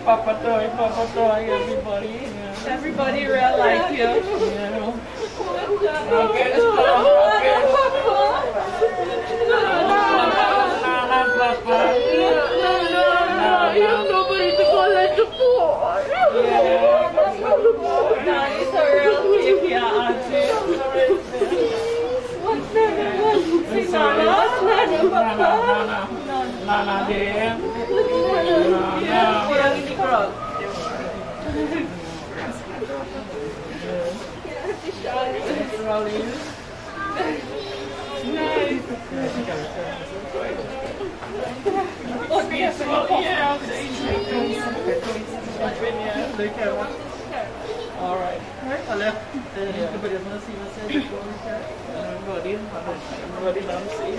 Papa Toy, everybody. Everybody real like you. Okay, Papa. You have nobody to go let the poor. It's a real thing here, Ajay. What's that? Nana, dear. All right. Everybody loves you.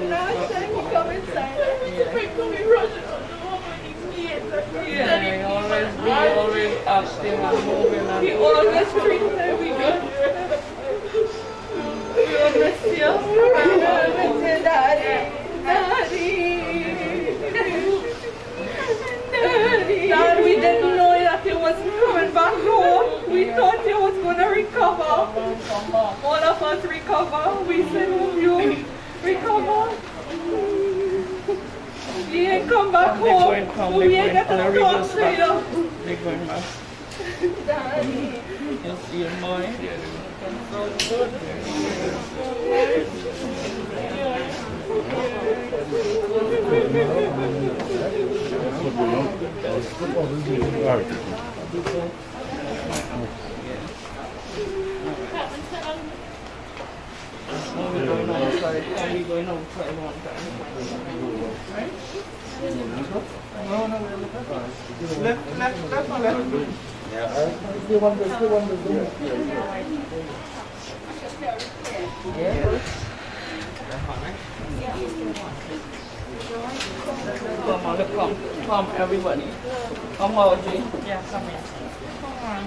Last time he come inside, He always asked him and moving and he always treats them good. We always see us. Daddy. Dad, we didn't know that he was coming back home. We thought he was going to recover. All of us recover. We said, you recover. He ain't come back home. We ain't got to talk to you. They're going back. Daddy. You see your boy? So good. We're going outside. Are we going outside one time? Right? No, left. Yeah, still one. Come, everybody. Come, Ajay. Yeah, come here. Come on.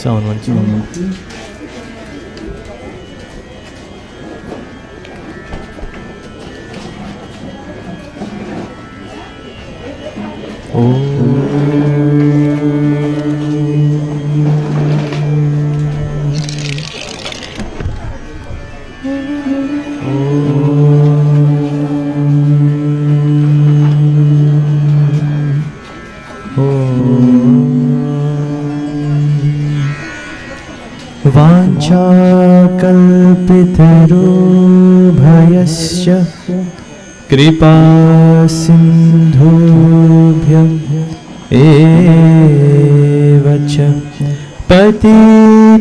Sound 1 2. वाञ्छाकल्पितरूभयश्च कृपा सिन्धुभ्य एव च पतितानां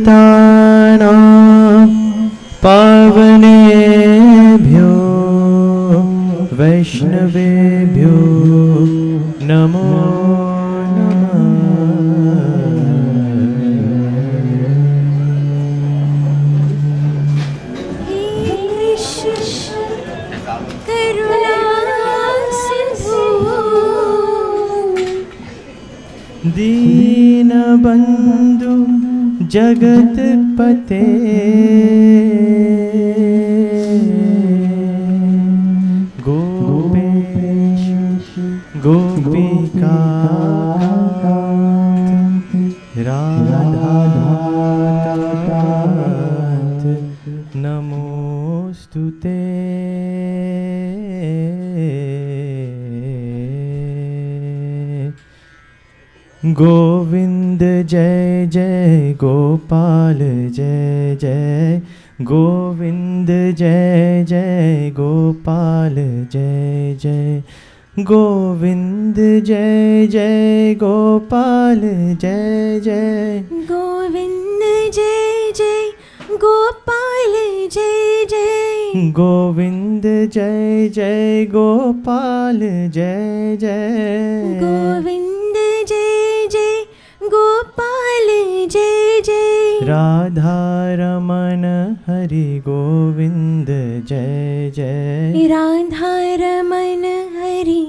पावनेभ्यो वैष्णवेभ्यो नमो दीनबन्धु जगत्पते गोपेश गोपिकान्त राधाकान्त नमोस्तुते गोविंद जय जय गोपाल जय जय गोविंद जय जय गोपाल जय जय गोविंद जय जय गोपाल जय जय गोविंद जय जय गोपाल जय जय गोविंद जय जय गोपाल जय जय गोविंद जय जय गोपाल जय जय राधा रमन हरि गोविंद जय जय राधा रमन हरि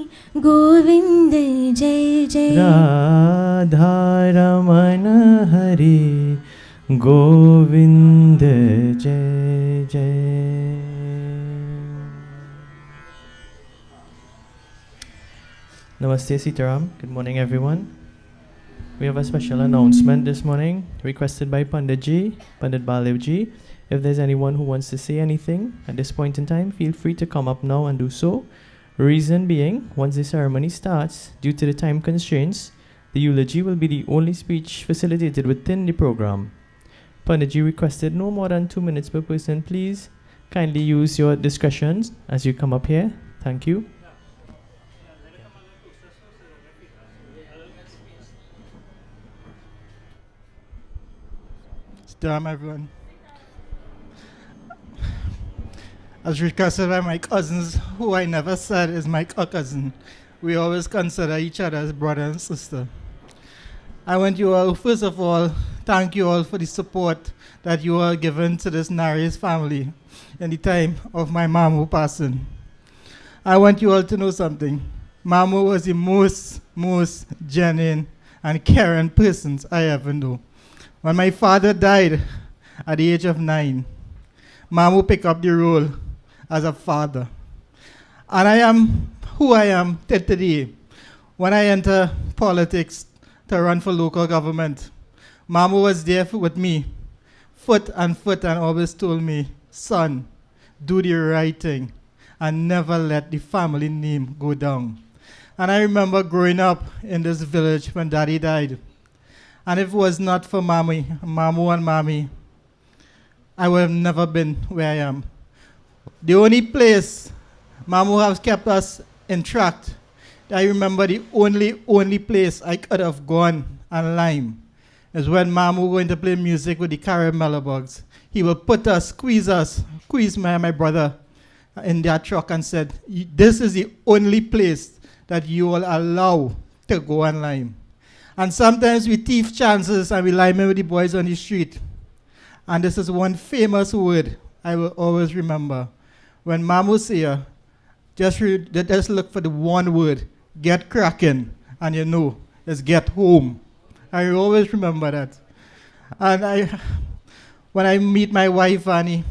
गोविंद जय जय राधा रमन हरि गोविंद जय जय. Namaste Sitaram. Good morning everyone. We have a special announcement this morning requested by Pundit Ji, Pandit Baldeo Ji. If there's anyone who wants to say anything at this point in time, feel free to come up now and do so. Reason being, once the ceremony starts, due to the time constraints, the eulogy will be the only speech facilitated within the program. Pandit Ji requested no more than 2 minutes per person. Please kindly use your discretion as you come up here. Thank you. Damn everyone. As requested by my cousins, who I never said is my cousin, we always consider each other as brother and sister. I want you all, first of all, thank you all for the support that you all given to this Narace family in the time of my Mamu passing. I want you all to know something. Mamu was the most genuine and caring person I ever knew. When my father died at the age of 9, Mamu picked up the role as a father. And I am who I am today. When I enter politics to run for local government, Mamu was there with me, foot and always told me, son, do the right thing and never let the family name go down. And I remember growing up in this village when daddy died. And if it was not for Mamu and Mami, I would have never been where I am. The only place Mamu has kept us entrapped, I remember the only place I could have gone and lime is when Mamu going to play music with the caramel bugs. He will put us, squeeze me and my brother in their truck and said, this is the only place that you will allow to go and lime. And sometimes we thief chances and we lime with the boys on the street. And this is one famous word I will always remember. When Mamu say, just look for the one word, get cracking, and you know, it's get home. I always remember that. And when I meet my wife, Annie,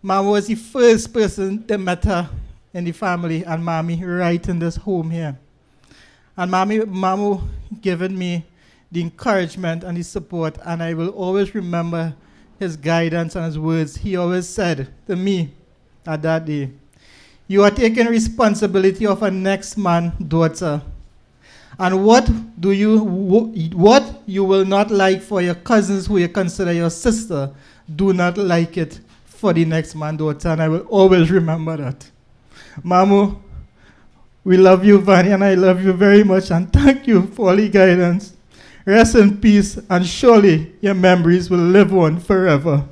Mamu was the first person that met her in the family, and Mami right in this home here. And Mamu given me the encouragement and the support, and I will always remember his guidance and his words. He always said to me at that day, "You are taking responsibility of a next man's daughter. And what you will not like for your cousins who you consider your sister, do not like it for the next man's daughter." And I will always remember that. Mamu, we love you, Vani, and I love you very much, and thank you for all the guidance. Rest in peace, and surely your memories will live on forever.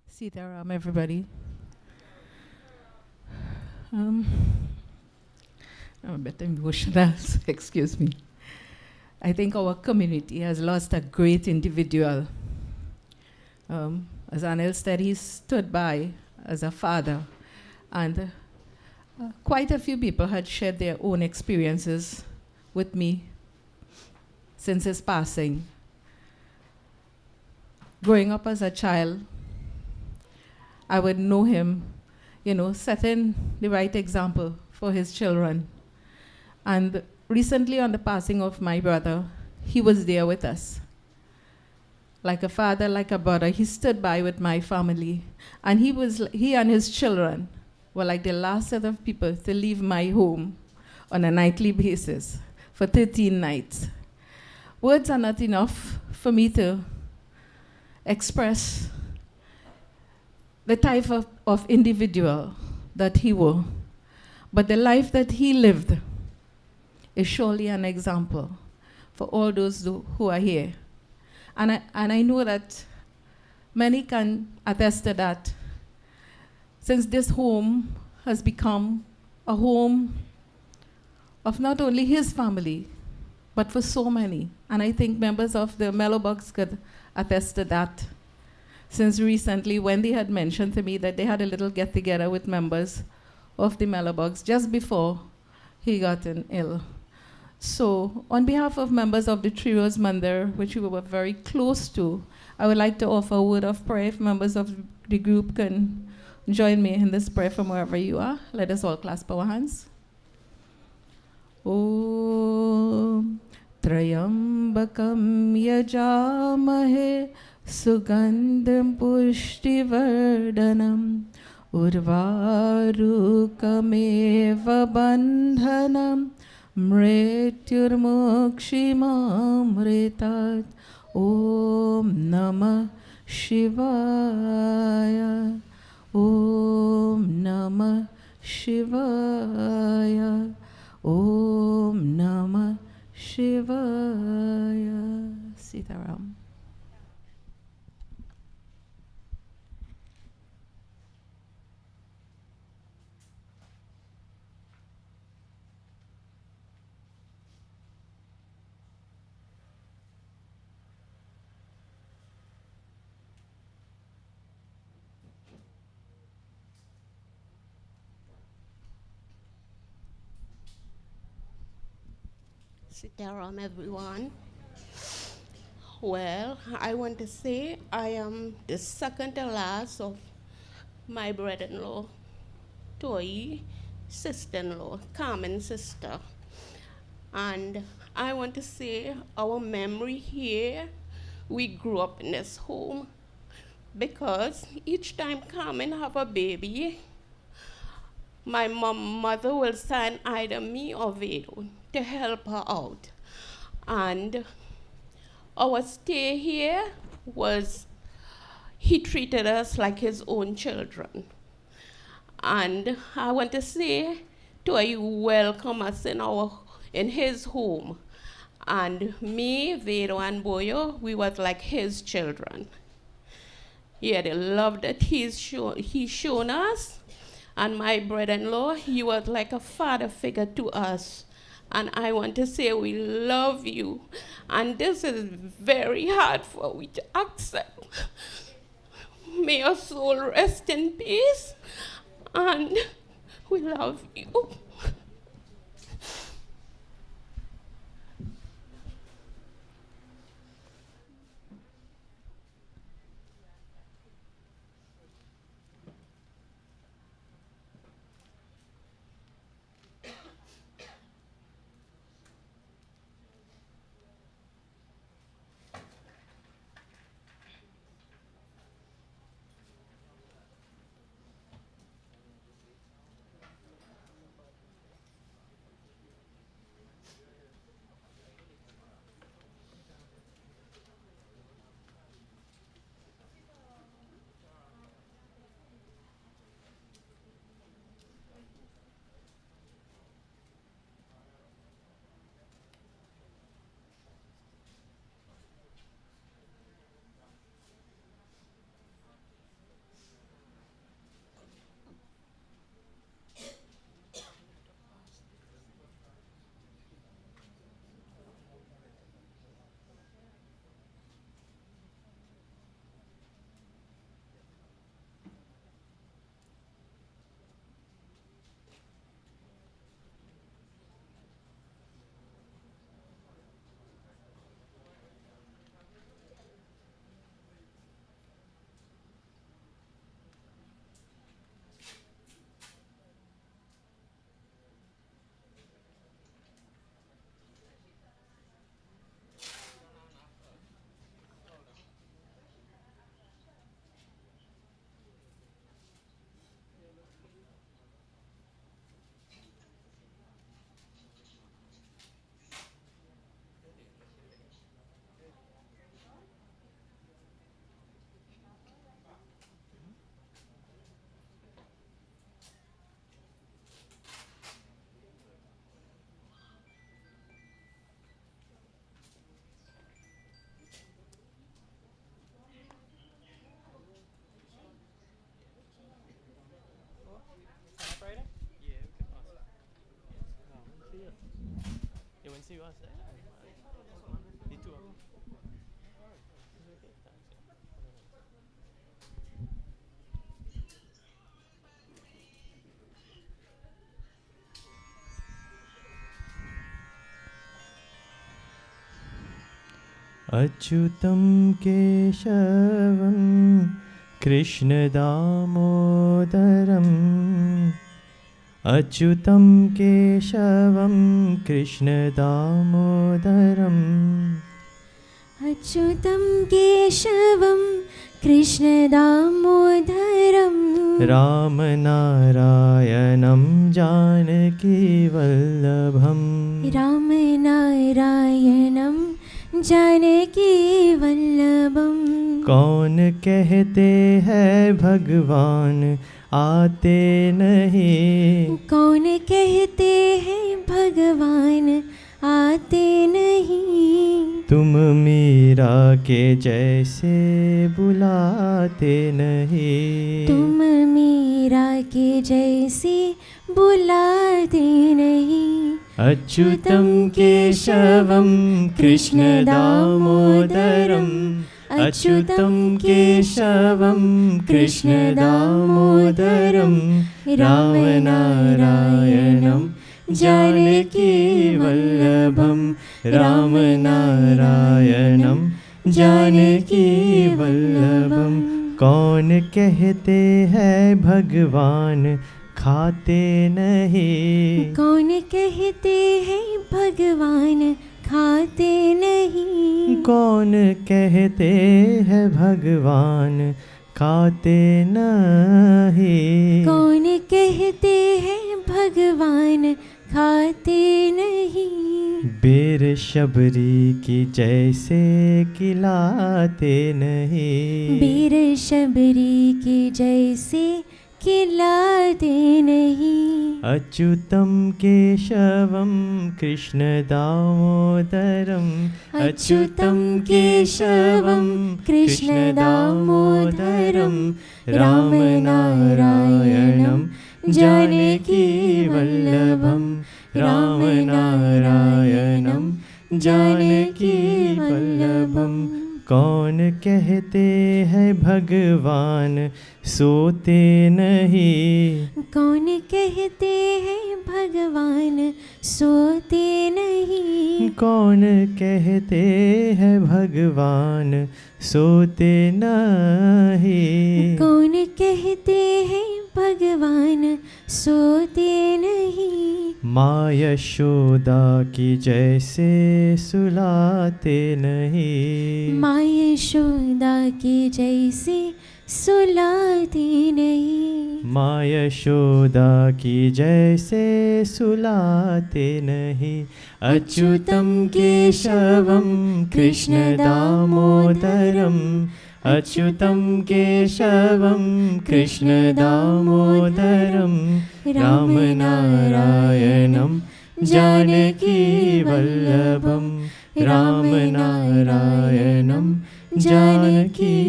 Sita, everybody. I'm a bit emotional, so excuse me. I think our community has lost a great individual. As Anil said, he stood by as a father, and quite a few people had shared their own experiences with me since his passing. Growing up as a child, I would know him, setting the right example for his children. And recently, on the passing of my brother, he was there with us. Like a father, like a brother, he stood by with my family. And he and his children were like the last set of people to leave my home on a nightly basis for 13 nights. Words are not enough for me to express the type of individual that he was. But the life that he lived is surely an example for all those who are here. And I know that many can attest to that, since this home has become a home of not only his family, but for so many. And I think members of the Mellow Box could attest to that. Since recently, Wendy had mentioned to me that they had a little get-together with members of the Mellow Box just before he got ill. So, on behalf of members of the Three Rose Mandir, which we were very close to, I would like to offer a word of prayer. If members of the group can join me in this prayer from wherever you are. Let us all clasp our hands. Om Trayambakam Yajamahe Sugandham Pushtivardhanam Urvarukam Bandhanam Mrityurmokshimamritat. Om Namah Shivaya. Om Namah Shivaya. Om Namah Shivaya. Sitaram. Sitaram, everyone. Well, I want to say I am the second to last of my brother-in-law, Toyie, sister-in-law, Carmen's sister. And I want to say our memory here, we grew up in this home because each time Carmen have a baby, my mother will send either me or Vedo to help her out. And our stay here was, he treated us like his own children. And I want to say, Toyie welcome us in his home. And me, Vedo, and Boyo, we was like his children. Yeah, the love that he's shown us. And my brother-in-law, he was like a father figure to us. And I want to say we love you. And this is very hard for we to accept. May your soul rest in peace. And we love you. अच्युतं केशवं कृष्णदामोदरम् अच्युतं केशवं कृष्णदामोदरम् अच्युतं केशवं कृष्णदामोदरं रामनारायणं जानकीवल्लभम् रामनारायणं जानकीवल्लभं कौन कहते हैं भगवान आते नहीं कौन कहते हैं भगवान आते नहीं तुम मीरा के जैसे बुलाते नहीं तुम मीरा के जैसे बुलाते नहीं अच्युतं केशवं कृष्णदामोदरम् अच्युतं केशवं कृष्णदामोदरं रामनारायणं जानकीवल्लभं रामनारायणं जानकीवल्लभं कौन कहते हैं भगवान खाते नहीं कौन कहते हैं भगवान खाते नहीं कौन कहते हैं भगवान खाते नहीं कौन कहते हैं भगवान खाते नहीं बेर शबरी की जैसे खिलाते नहीं बीर शबरी की जैसे खिलाते नहीं अच्युतं केशवं कृष्णदामोदरम् अच्युतं केशवं कृष्णदामोदरं रामनारायणं जानकीवल्लभं रामनारायणं जानकीवल्लभं कौन कहते हैं भगवान सोते नहीं कौन कहते हैं भगवान सोते नहीं कौन कहते हैं भगवान सोते नहीं कौन कहते हैं भगवान सोते नहीं माँ यशोदा की जैसे सुलाते नहीं माँ यशोदा की जैसे सुलाते नहीं माँ यशोदा की जैसे सुलाते नहीं अच्युतं केशवं कृष्णदामोदरम् अच्युतं केशवं कृष्णदामोदरं रामनारायणं जानकीवल्लभं रामनारायणं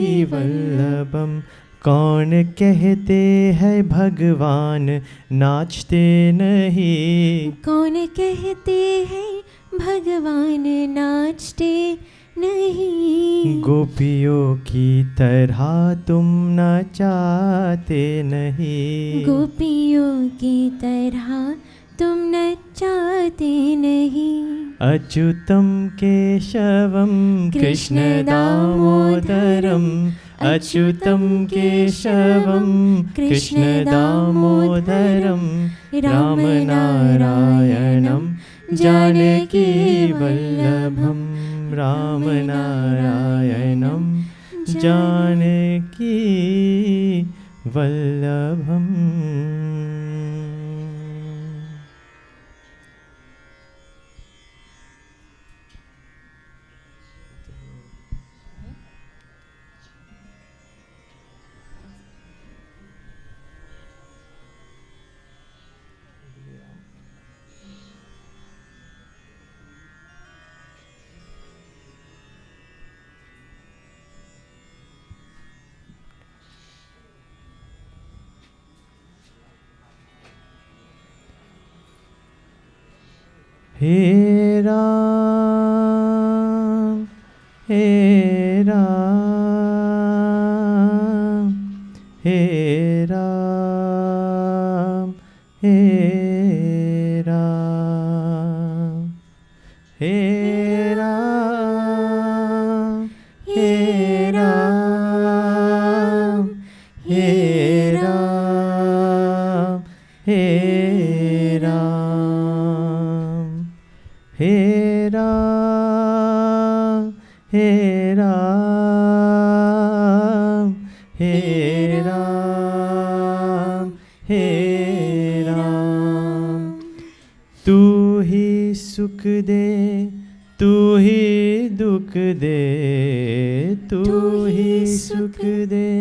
जानकीवल्लभं कौन कहते हैं भगवान नाचते नहीं कौन कहते हैं भगवान नाचते नहीं गोपियों की तरह तुम नचाते नहीं गोपियों की तरह तुम नचाते नहीं अच्युतं केशवं कृष्णदामोदरम् अच्युतं केशवं कृष्णदामोदरं रामनारायणं जानकीवल्लभं रामनारायणं जानकीवल्लभम् He Ram, He Ram, He Ram, He Ram, He Ram, He Ram, He Ram, He Ram, He Ram, He Ram, He Ram, He Ram. तू ही सुख दे, तू ही दुख दे, तू ही सुख दे,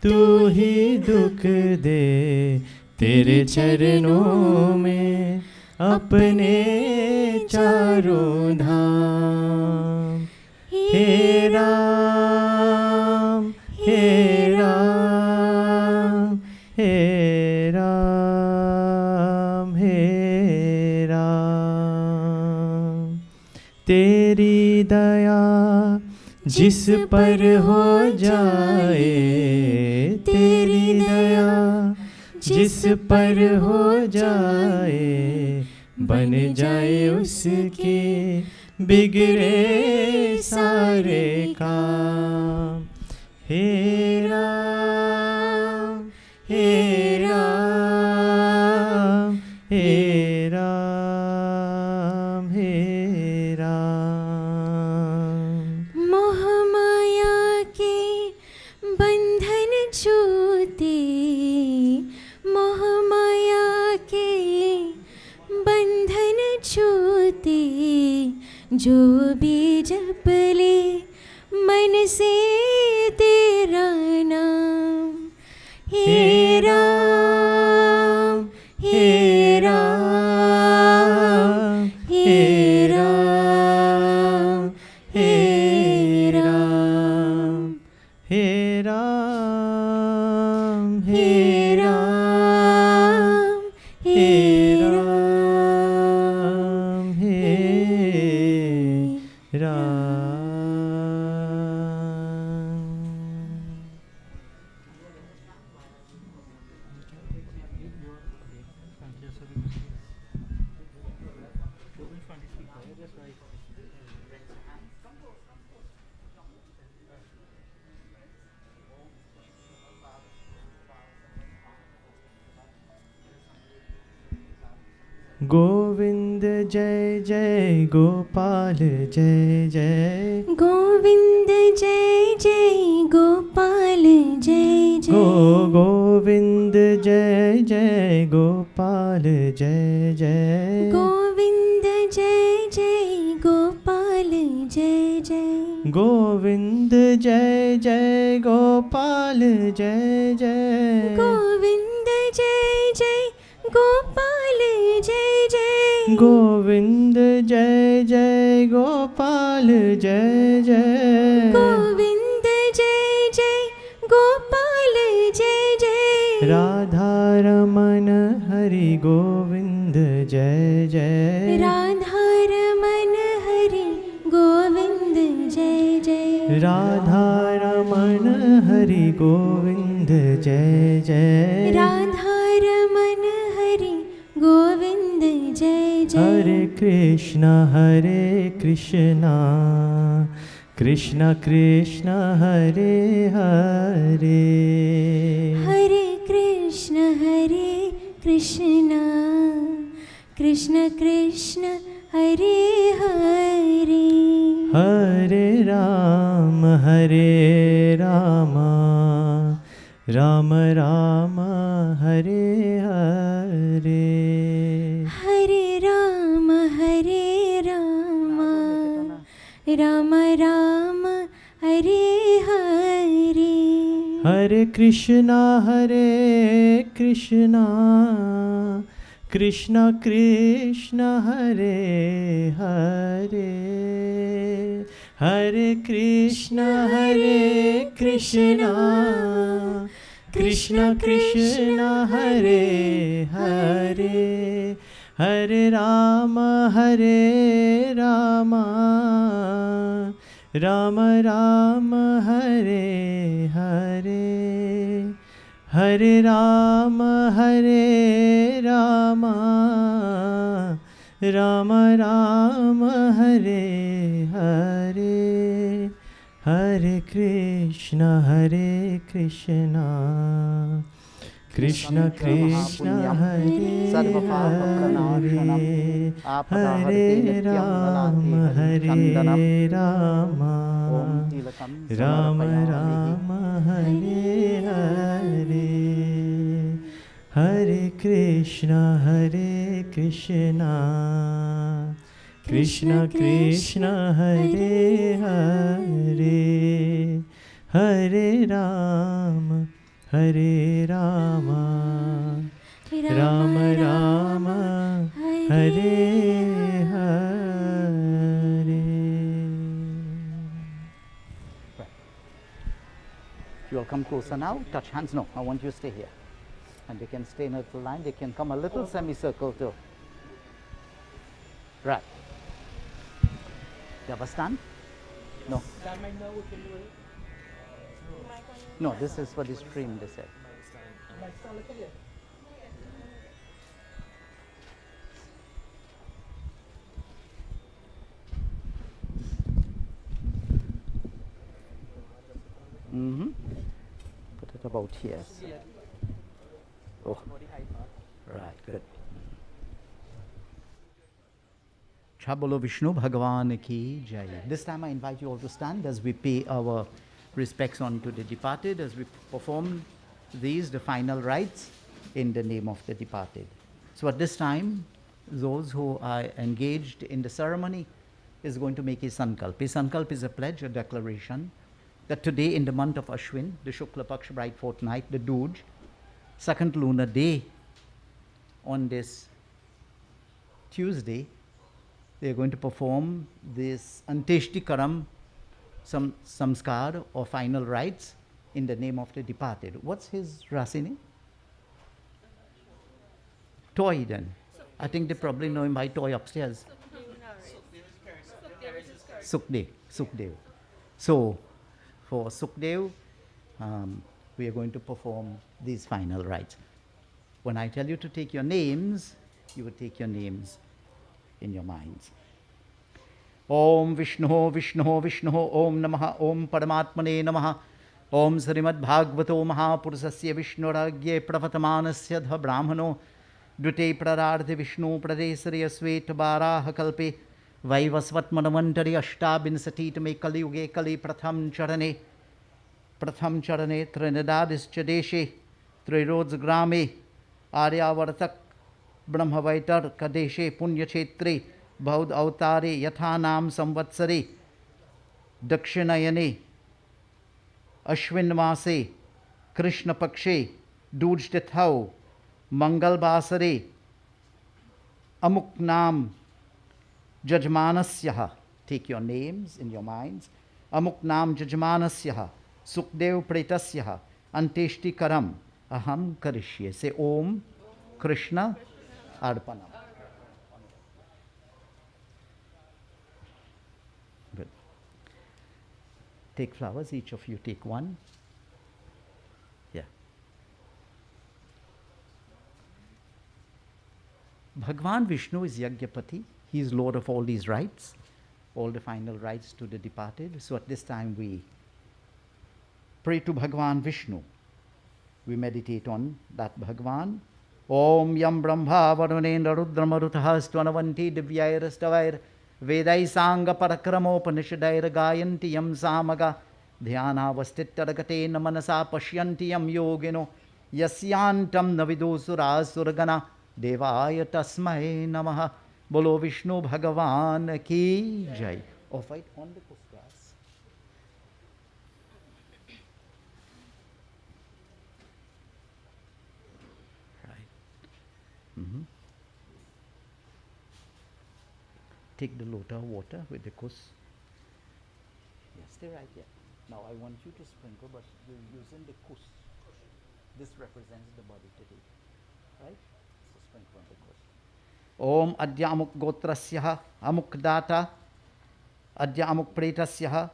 तू ही दुख दे, तेरे चरणों में अपने चारों धाम। हे राम, हे राम, हे राम, हे राम। तेरी दया जिस पर हो जाए, तेरी दया जिस पर हो जाए, बन जाए उसके बिगड़े सारे काम। हे राम, हे राम, हे राम, हे राम। मोह माया के बंधन छूते, मोह माया के बंधन छूते, जो भी जप ले मन से तेरा नाम। हे राम, हे राम, हे राम, हे राम, हे राम, हे राम, हे राम, हे राम। गोविंद जय जय गोपाल जय जय, गोविंद जय जय गोपाल जय जय, गोविंद जय जय गोपाल जय जय, गोविंद जय जय गोपाल जय जय, गोविंद जय जय गोपाल जय जय, गोविंद जय जय गोपाल जय जय, गोविंद जय जय गोपाल जय जय, गोविंद जय जय गोपाल जय जय, राधा रमन हरि गोविंद जय जय, राधा रमन हरि गोविंद जय जय, राधा रमन हरि गोविंद जय जय, राधा रमन हरि गोविंद जय जय, हरे कृष्णा कृष्ण कृष्ण हरे हरे, हरे कृष्ण कृष्ण कृष्ण हरे हरे, हरे राम राम राम हरे हरे, हरे राम राम राम हरे हरे, हरे कृष्णा कृष्ण कृष्ण हरे हरे, हरे Krishna Krishna Krishna Hare Hare, Hare Rama, Hare Rama, Rama Rama, Hare Hare, Hare Rama, Hare Rama, Rama Rama, Hare Hare, Hare Krishna, Hare Krishna, Krishna Krishna, Hare Hare, Hare Rama, Hare Rama, Rama Rama, Hare Hare, Hare Krishna, Hare Krishna, Krishna Krishna, Hare Hare, Hare Rama, Hare Rama, Rama Rama, Hare Hare. You will come closer now. Touch hands. No, I want you to stay here. And they can stay in a little line. They can come a little semicircle too. Right. You have a stand? No. No, this is for the stream, they said. Put it about here. Oh, right, good. Chabolo Vishnu Bhagavan ki Jai. This time I invite you all to stand as we pay our respects on to the departed, as we perform the final rites in the name of the departed. So at this time, those who are engaged in the ceremony is going to make a sankalp. A sankalp is a pledge, a declaration, that today in the month of Ashwin, the Shukla Paksha bright fortnight, the Dooj, second lunar day, on this Tuesday, they are going to perform this Antyeshti Karam, some Sanskar or final rites in the name of the departed. What's his Rasi name? Toyie then. I think they probably know him by Toyie upstairs. Sookdeo. So, for Sookdeo, we are going to perform these final rites. When I tell you to take your names, you will take your names in your minds. Om Vishnu Vishnu Vishnu Om Namaha Om Paramatmane Namaha Om Srimad Bhagavato Mahapurusasya Vishnuragye Pravatamanasya Dha Brahmano Dute Prarardhe Vishnu Pradesariya Svet Baraha Kalpe Vaivasvat Manavantari Ashtabinsatitame Kali Yuge Kali Pratham Charane Trinidadischa Deshe Trirodz Grame Aryavartak Brahmavaitar Kadeshe Punya Chetre Baud Autare Yathanam Samvatsare Dakshinayane Ashwin Mase Krishna Pakshe Dooj Tithau Mangal Basare Amuk Nam Jajmanasyaha. Take your names in your minds. Amuk Nam Jajmanasyaha Sookdeo Pretasyaha Antyeshti Karam Aham Karishye. Say Om Krishna Arpanam. Good. Take flowers, each of you take one. Yeah. Bhagwan Vishnu is Yagyapati. He is Lord of all these rites, all the final rites to the departed. So at this time we pray to Bhagwan Vishnu. We meditate on that Bhagwan. Om Yam Brahma Varunendra Rudramarutha Stwanavanti Divyairastavair Vedai Sanga Parakramopanishadair Gayanti Yam Samaga Dhyana Vastitaragate Namanasa Pashyanti Yam Yogino Yasyantam Navidosura Surgana Devaya Tasmai Namaha. Bolo Vishnu Bhagavan ki Jai. Off white on the grass. Right. Take the lota of water with the kus. Yeah, stay right here. Now I want you to sprinkle, but you're using the kus. This represents the body today. Right? So sprinkle on the kus. Om Adya Amuk Gotrasya Amuk Data Adya Amuk Pretasya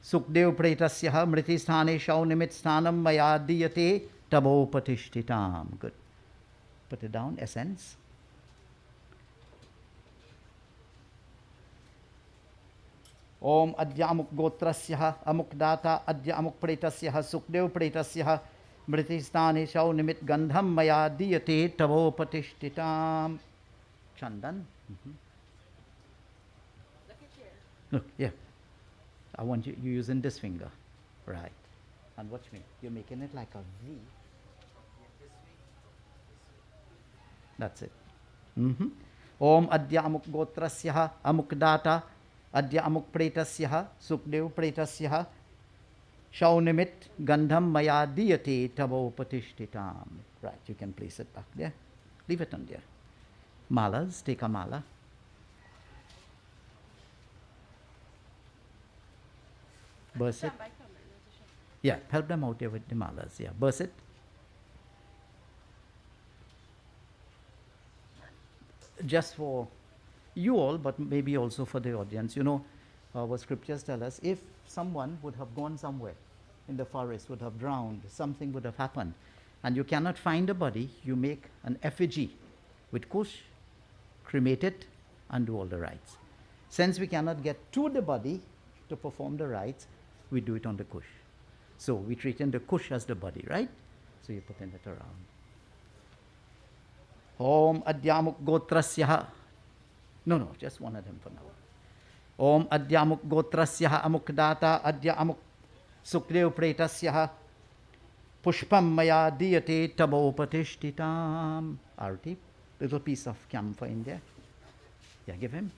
Sookdeo Pretasya Mriti Sthane Shau Nimit Sthanam Maya Diyate Tabo Patishtitam. Good. Put it down, essence. Om Adya Amuk Gotrasya Amuk Data Adya Amuk Pretasya Sookdeo Pretasya Mriti Sthane Shau Nimit Gandham Maya Diyate Tabo Patishtitam. Chandan. Look, yeah. I want you using this finger. Right. And watch me. You're making it like a V. That's it. Om Adya Amuk Gotrasya Amuk Data Adya Amuk Pretasya Sookdeo Pretasya Shaunimit Gandham Maya Diyate Tavo Patishtitam. Right, you can place it back there. Leave it on there. Malas, take a mala. Burst it. Yeah, help them out there with the malas. Yeah, burst it. Just for you all, but maybe also for the audience. You know, our scriptures tell us if someone would have gone somewhere in the forest, would have drowned, something would have happened, and you cannot find a body, you make an effigy with kush, cremate it, and do all the rites. Since we cannot get to the body to perform the rites, we do it on the kush. So we treat in the kush as the body, right? So you put in it around. Om Adyamuk Gotrasya. No, just one of them for now. Om Adyamuk Gotrasya Amuk Data Adya Amuk Sookdeo Pretasya Pushpam Maya Diyate Tabo Patishtitam. Arti, little piece of camphor in there. Yeah, give him.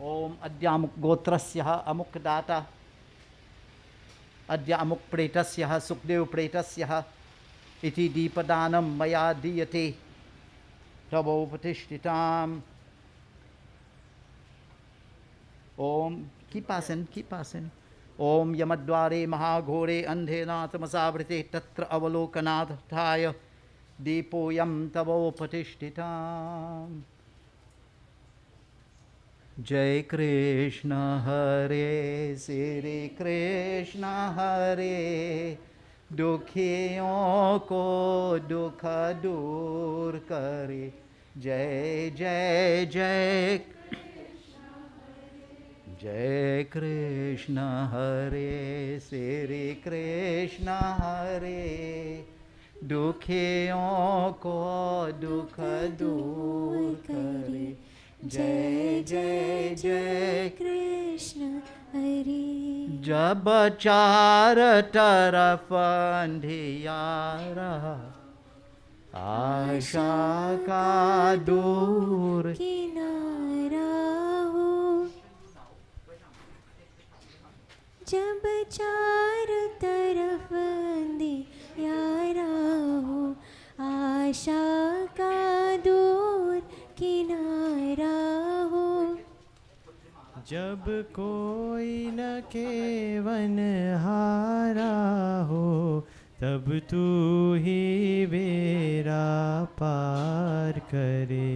Om Adyamuk Gotrasya Amuk Data Adya Amuk Pretasya Sookdeo Pretasya Iti Deepadanam Maya Diyate Tavo Patishtitam. Om, keep passing. Om Yamadware Mahagore Andhena Tamasavrite Tatra Avalokanat Thaya Deepo Yam Tavo Patishtitam. Jai Krishna Hare Sri Krishna Hare Dukhiyon ko dukha dur kare Jai Jai Jai Jai Krishna Hare Sri Krishna Hare Dukhiyon ko dukha dur kare Jai Jai Jai Krishna Hare. Jab char taraf andhiyara आशा का दूर किनारा हो जब चार तरफ अंधियारा हो आशा का दूर किनारा हो जब कोई न केवन हारा हो तब तू ही बेरा पार करे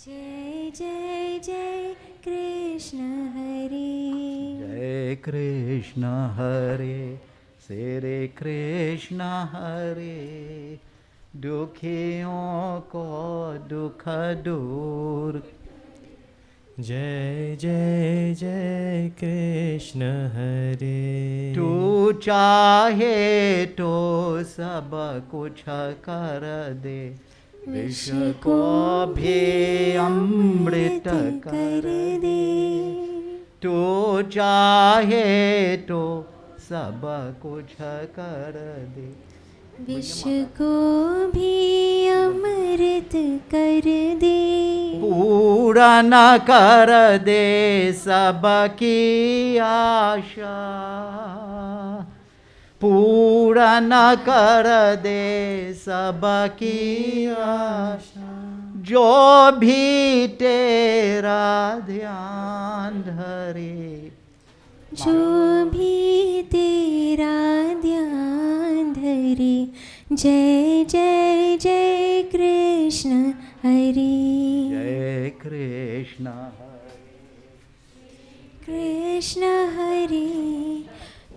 जय जय जय कृष्ण हरे जय कृष्ण हरे श्री कृष्ण हरे दुखियों को दुख दूर। जय जय जय कृष्ण हरे। तू चाहे तो सब कुछ कर दे, विष को भी अमृत कर दे। तू चाहे तो सब कुछ कर दे, विष को भी अमृत कर दे। पूरा न कर दे सबकी आशा, पूरा न कर दे सबकी आशा। जो भी तेरा ध्यान धरे, जो भी तेरा ध्यान धरे। जय जय जय कृष्ण हरे। जय कृष्ण हरे। कृष्ण हरे।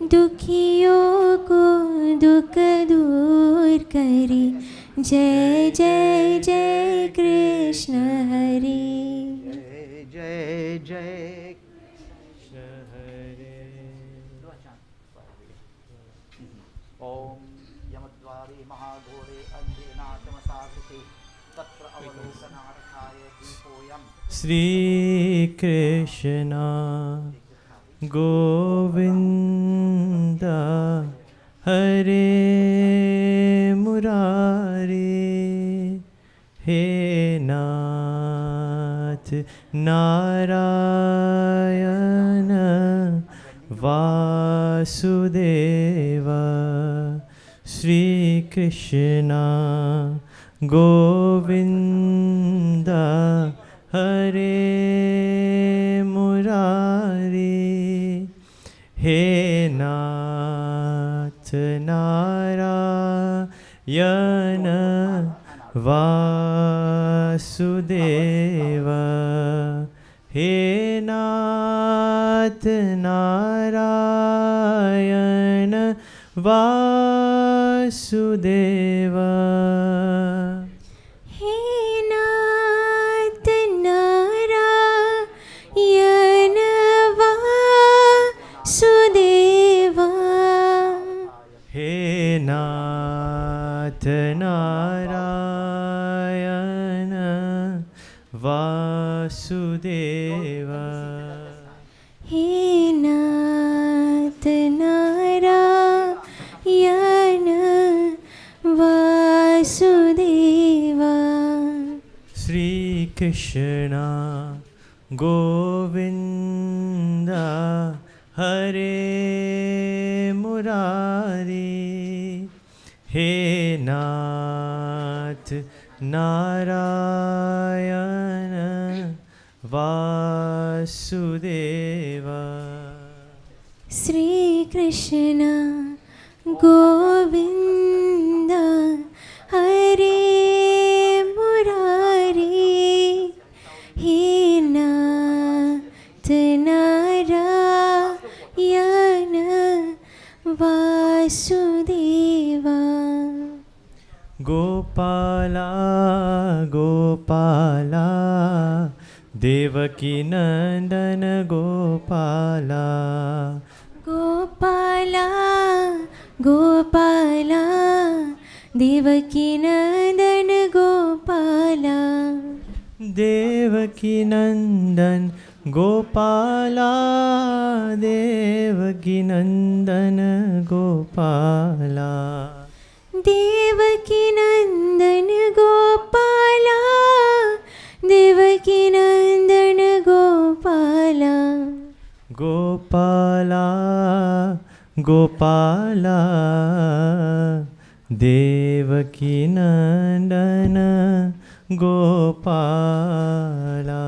दुखियों को दुख दूर करे। जय जय जय कृष्ण हरे। जय जय जय कृष्ण हरे। ओम यमद्वारे महाघोरे अंधे नाटमसाकृते तत्र अवलोकनार्थाय दीपोऽयम्। श्री कृष्ण गोविंद हरे मुरारी। हे नाथ नारायण वासुदेव। श्री कृष्ण गोविंद हरे मुरारी। हे नाथ नारायण वासुदेव। हे नाथ नारायण वासुदेव। हे नाथ नारायण वासुदेव। हे नाथ नारायण वासुदेव। हे नाथ नारायण वासुदेव। श्री कृष्ण गोविंद हरे मुरारी। हे नाथ नारायण वासुदेव। श्री कृष्ण गोविंद हरे मुरारी। हे नाथ नारायण वासुदेव। गोपाला गोपाला देवकी नंदन गोपाला। गोपाला गोपाला देवकी नंदन गोपाला। देवकी नंदन गोपाला देवकी नंदन गोपाला। देवकी नंदन गोपाला देवकी नंदन गोपाला। गोपाला गोपाला देवकी नंदन Gopala.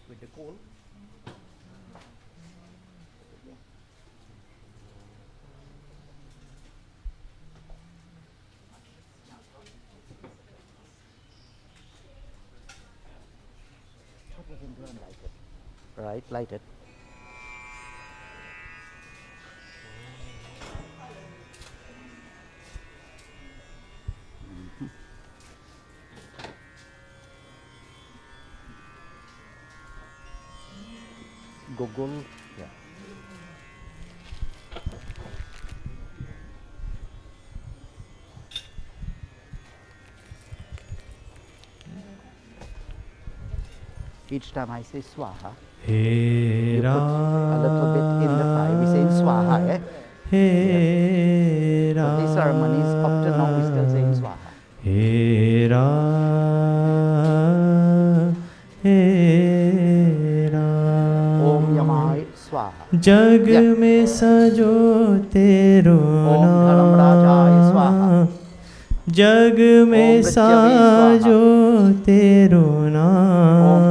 with the coal. Right, light it. Google, yeah. Each time I say swaha, you put a little bit in the fire. We say in swaha, eh? Yeah. But these ceremonies, up to now, we still say in swaha. Om Yamai Swaha. जग में सजो तेरो नाम, जग में साजो तेरो नाम,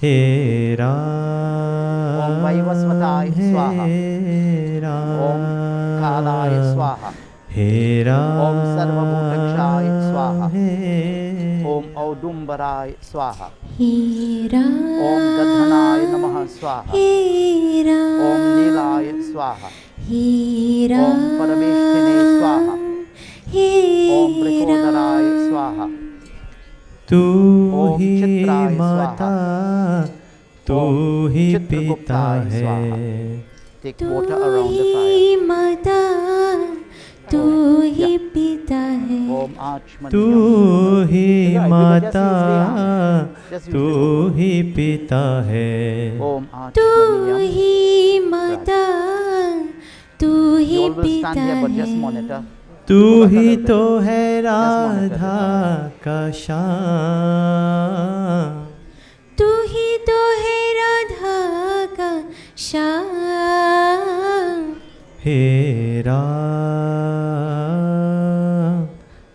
हे राम, हे राम, हे Ram, Om Audumbarai Swaha. Hera, Om Dadhanaya Namaha Swaha. Hera, Om Nilaya Swaha. Hera, Om Parameshtine Swaha. Om Brihodaraya Swaha. तू Om ही Chitraya माता, तू Om ही Chitraguptaya पिता है, Swaha. Take तू water around the he fire. माता, तू ही पिता है, Om तू Achmaniyam. ही माता, Just use तू this one. ही पिता है, Om तू Achmaniyam. ही माता, तू You he all will stand पिता here, but just है, monitor. तू Go back a he little bit. तो है monitor राधा this. का श्याम, तू ही तो है राधा का श्याम, हे राम,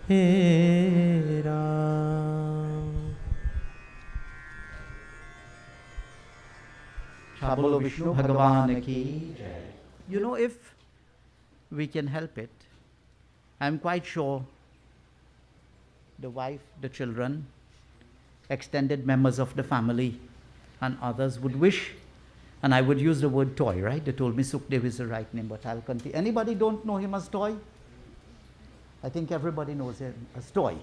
हे Ram. Bolo Vishnu Bhagavan ki Jai. You know, if we can help it, I'm quite sure the wife, the children, extended members of the family, and others would wish, and I would use the word toy, right? They told me Sookdeo is the right name, but I'll continue. Anybody don't know him as toy? I think everybody knows him as toy.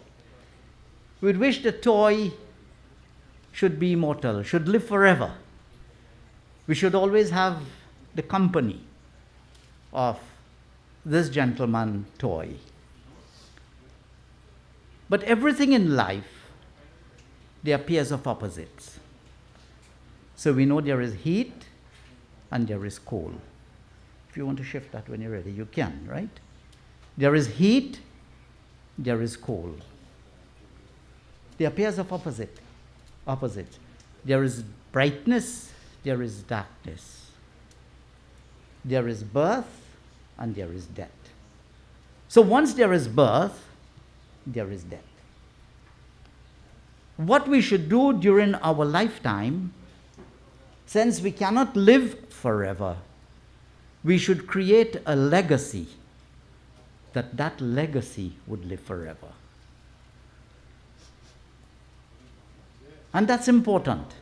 We'd wish the toy should be immortal, should live forever. We should always have the company of this gentleman toy. But everything in life, they are pairs of opposites. So we know there is heat and there is cold. If you want to shift that when you're ready, you can, right? There is heat, there is cold. They are pairs of opposites. There is brightness, there is darkness. There is birth and there is death. So once there is birth, there is death. What we should do during our lifetime, since we cannot live forever, we should create a legacy, that legacy would live forever. And that's important.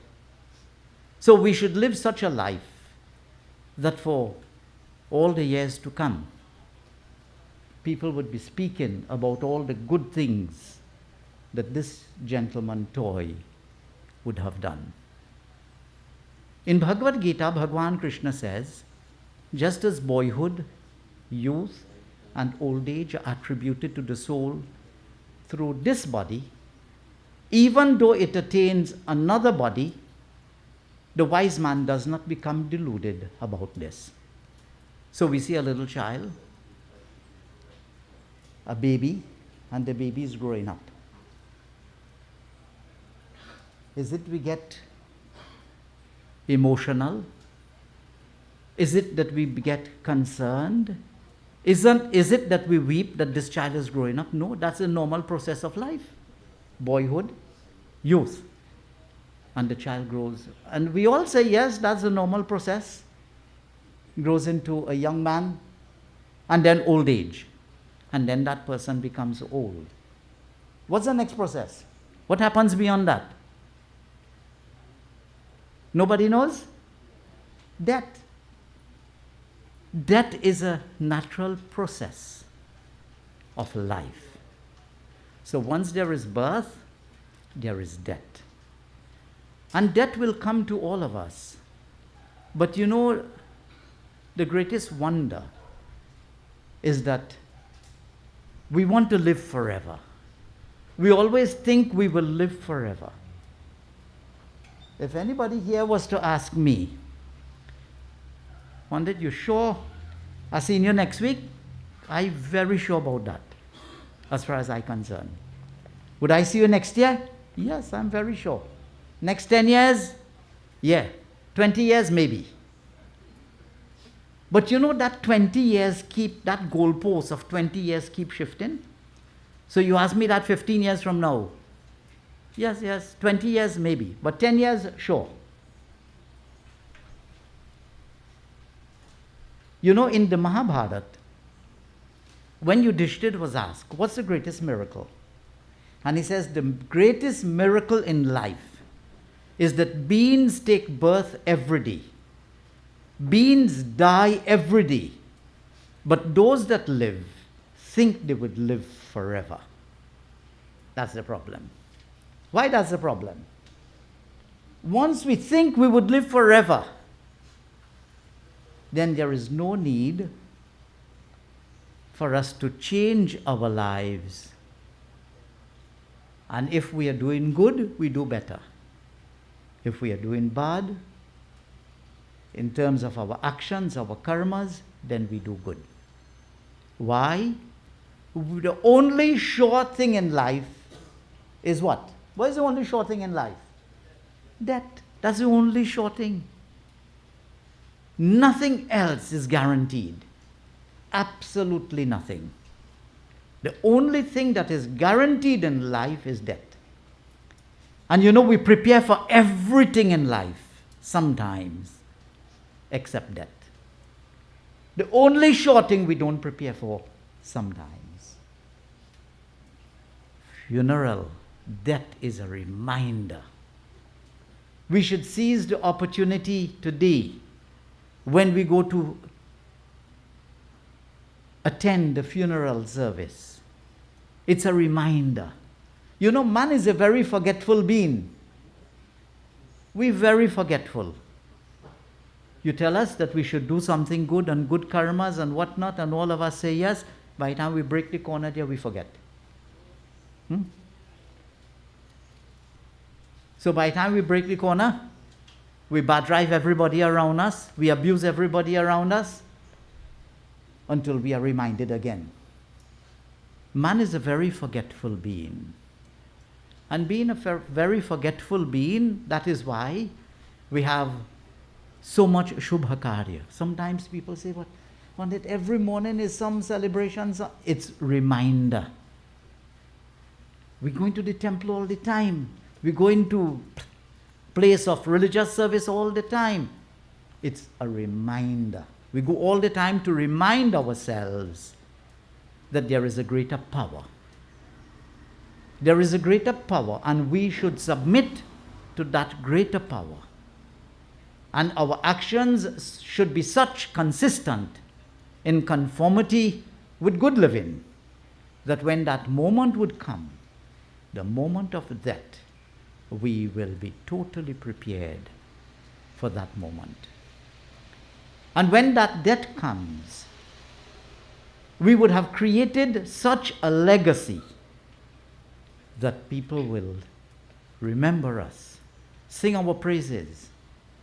So we should live such a life that for all the years to come, people would be speaking about all the good things that this gentleman toy would have done. In Bhagavad Gita, Bhagavan Krishna says, just as boyhood, youth, and old age are attributed to the soul through this body, even though it attains another body, the wise man does not become deluded about this. So we see a little child, a baby, and the baby is growing up. Is it we get emotional? Is it that we get concerned? Is it that we weep that this child is growing up? No, that's a normal process of life. Boyhood, youth, and the child grows. And we all say, yes, that's a normal process. Grows into a young man, and then old age. And then that person becomes old. What's the next process? What happens beyond that? Nobody knows? Death. Death is a natural process of life. So once there is birth, there is death. And death will come to all of us. But you know, the greatest wonder is that we want to live forever. We always think we will live forever. If anybody here was to ask me, Pundit, you sure I'll see you next week? I'm very sure about that, as far as I'm concerned. Would I see you next year? Yes, I'm very sure. Next 10 years? Yeah. 20 years, maybe. But you know that 20 years that goalpost of 20 years keep shifting? So you ask me that 15 years from now. Yes, 20 years maybe, but 10 years, sure. You know, in the Mahabharata, when Yudhishthira was asked, what's the greatest miracle? And he says, the greatest miracle in life is that beings take birth every day. Beings die every day. But those that live think they would live forever. That's the problem. Why that's the problem? Once we think we would live forever, then there is no need for us to change our lives. And if we are doing good, we do better. If we are doing bad, in terms of our actions, our karmas, then we do good. Why? The only sure thing in life is what? What is the only sure thing in life? Death. That's the only sure thing. Nothing else is guaranteed. Absolutely nothing. The only thing that is guaranteed in life is death. And you know, we prepare for everything in life, sometimes, except death. The only sure thing we don't prepare for, sometimes. Funeral, death is a reminder. We should seize the opportunity today when we go to attend the funeral service. It's a reminder. You know, man is a very forgetful being. We're very forgetful. You tell us that we should do something good and good karmas and whatnot, and all of us say yes. By the time we break the corner there, we forget. So by the time we break the corner, we bad drive everybody around us, we abuse everybody around us, until we are reminded again. Man is a very forgetful being. And being a very forgetful being, that is why we have so much Shubha Karya. Sometimes people say, what? Pundit, every morning is some celebrations. It's reminder. We're going to the temple all the time. We're going to place of religious service all the time. It's a reminder. We go all the time to remind ourselves that there is a greater power. There is a greater power, and we should submit to that greater power. And our actions should be such consistent in conformity with good living, that when that moment would come, the moment of death, we will be totally prepared for that moment. And when that death comes, we would have created such a legacy that people will remember us, sing our praises.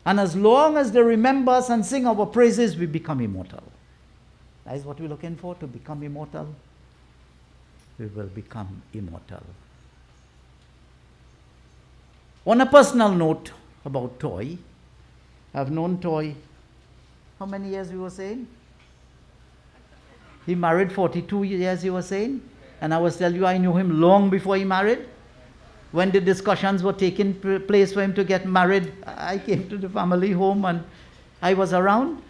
And as long as they remember us and sing our praises, we become immortal. That is what we're looking for, to become immortal. We will become immortal. On a personal note about Toyie, I've known Toyie, how many years we were saying? He married 42 years, he was saying. And I was telling you, I knew him long before he married. When the discussions were taking place for him to get married, I came to the family home and I was around.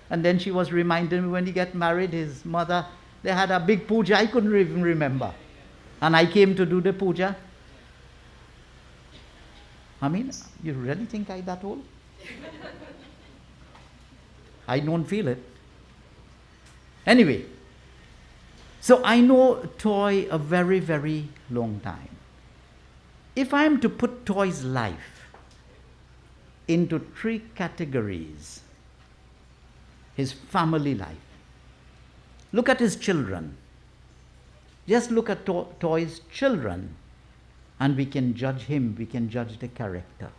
And then she was reminding me when he got married, his mother, they had a big puja, I couldn't even remember. And I came to do the puja. I mean, you really think I'm that old? I don't feel it. Anyway, so I know Toy a very, very long time. If I am to put Toy's life into 3 categories, his family life, look at his children. Just look at Toy's children, and we can judge him, we can judge the character.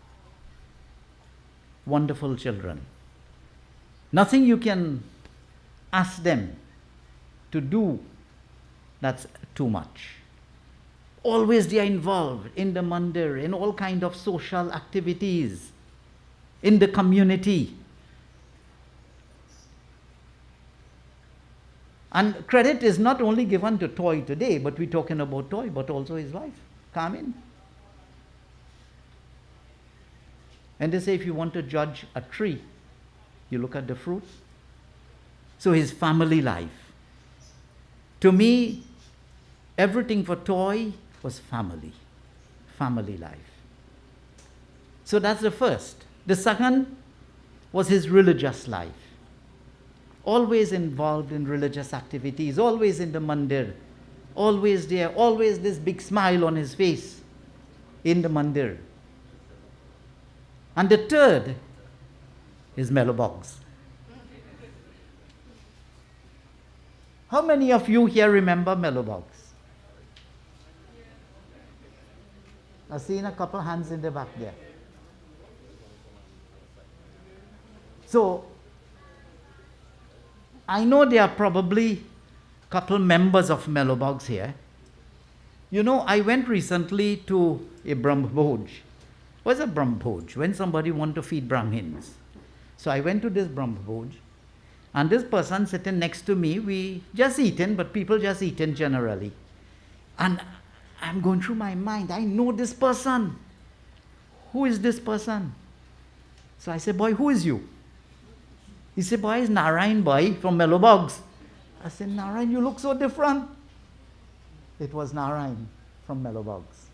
Wonderful children. Nothing you can ask them to do that's too much. Always they are involved in the mandir, in all kind of social activities, in the community. And credit is not only given to Toy today, but we're talking about Toy, but also his wife, Carmen. And they say if you want to judge a tree, you look at the fruit. So his family life. To me, everything for Toy was family life. So that's the first. The second was his religious life. Always involved in religious activities, always in the mandir, always there, always this big smile on his face in the mandir. And the third is mellow bogs. How many of you here remember mellow bogs? I've seen a couple hands in the back there. So, I know there are probably a couple members of mellow bogs here. You know, I went recently to a Brahmbhoj. What's a Brahmbhoj? When somebody wants to feed Brahmins. So I went to this Brahmbhoj, and this person sitting next to me, we just eating, but people just eating generally. And I'm going through my mind, I know this person. Who is this person? So I said, boy, who is you? He said, boy, it's Narayan, boy, from Mellow Bogs. I said, Narayan, you look so different. It was Narayan from Mellow Bogs.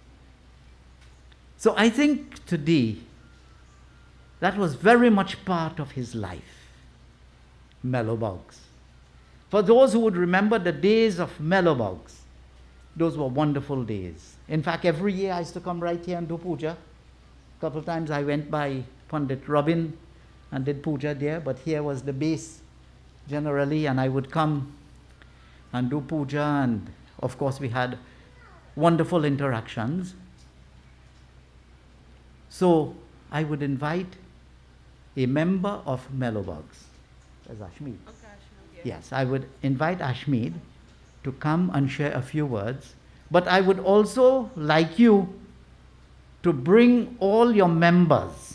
So I think today, that was very much part of his life, Mellow Bogs. For those who would remember the days of Mellow Bogs, those were wonderful days. In fact, every year I used to come right here and do puja. A couple of times I went by Pundit Robin and did puja there, but here was the base generally, and I would come and do puja, and of course we had wonderful interactions. So I would invite a member of Mellow Bogs. There's Ashmead. Okay, Ashmead, yeah. Yes, I would invite Ashmead to come and share a few words, but I would also like you to bring all your members.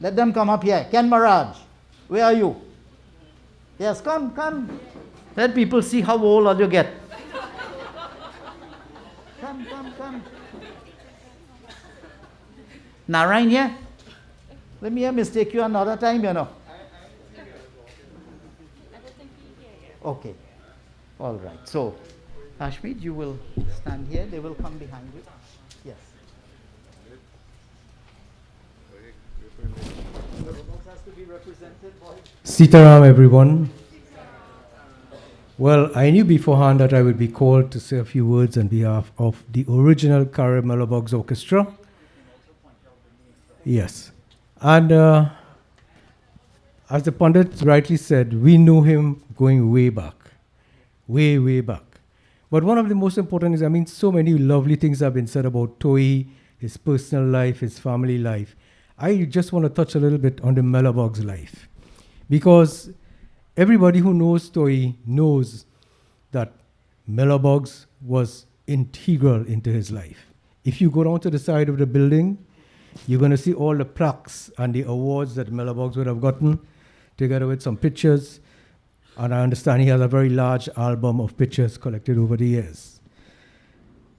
Let them come up here. Ken Maharaj, where are you? Yes, come. Let people see how old you get. Come. Narayan here? Let me mistake you another time, you know. Okay. All right. So, Ashmead, you will stand here. They will come behind you. Yes. Sitaram, everyone. Well, I knew beforehand that I would be called to say a few words on behalf of the original Carmen Mellow Bogs Orchestra. Yes. And as the Pundit rightly said, we knew him going way back. Way back. But one of the most important is, so many lovely things have been said about Toyie, his personal life, his family life. I just want to touch a little bit on the Mellow Bogs life. Because everybody who knows Toyie knows that Mellow Bogs was integral into his life. If you go down to the side of the building, you're going to see all the plaques and the awards that Mellow Bogs would have gotten, together with some pictures. And I understand he has a very large album of pictures collected over the years.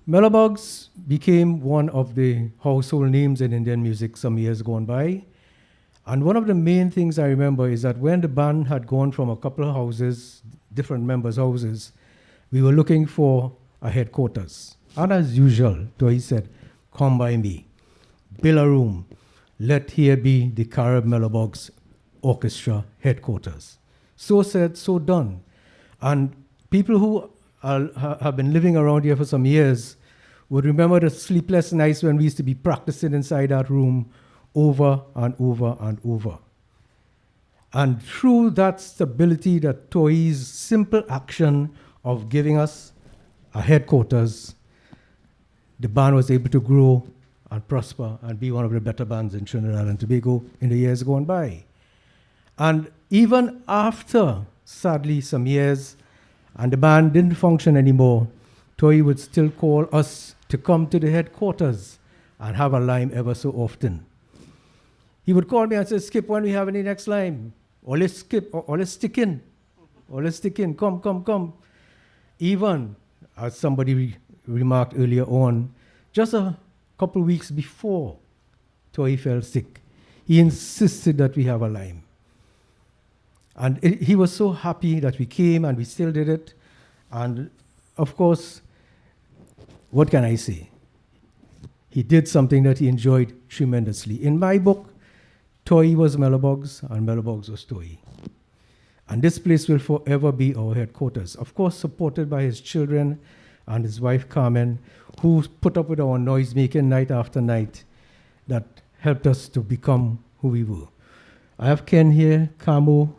Mellow Bogs became one of the household names in Indian music some years gone by. And one of the main things I remember is that when the band had gone from a couple of houses, different members' houses, we were looking for a headquarters. And as usual, Toyie said, come by me, build a room, let here be the Carib Mellowbogs Orchestra headquarters. So said, so done. And people who have been living around here for some years would remember the sleepless nights when we used to be practicing inside that room over and over and over. And through that stability, that Toyie's simple action of giving us a headquarters, the band was able to grow and prosper and be one of the better bands in Trinidad and Tobago in the years gone by. And even after, sadly, some years, and the band didn't function anymore, Toyie would still call us to come to the headquarters and have a lime ever so often. He would call me and say, Skip, when we have any next lime? Or let's skip, or let's stick in. Or let's stick in, come. Even, as somebody remarked earlier on, just a couple weeks before Toyie fell sick, he insisted that we have a lime. And he was so happy that we came and we still did it. And of course, what can I say? He did something that he enjoyed tremendously. In my book, Toyie was Mellowbogs and Mellowbogs was Toyie. And this place will forever be our headquarters. Of course, supported by his children and his wife Carmen, who put up with our noise making night after night that helped us to become who we were. I have Ken here, Kamo,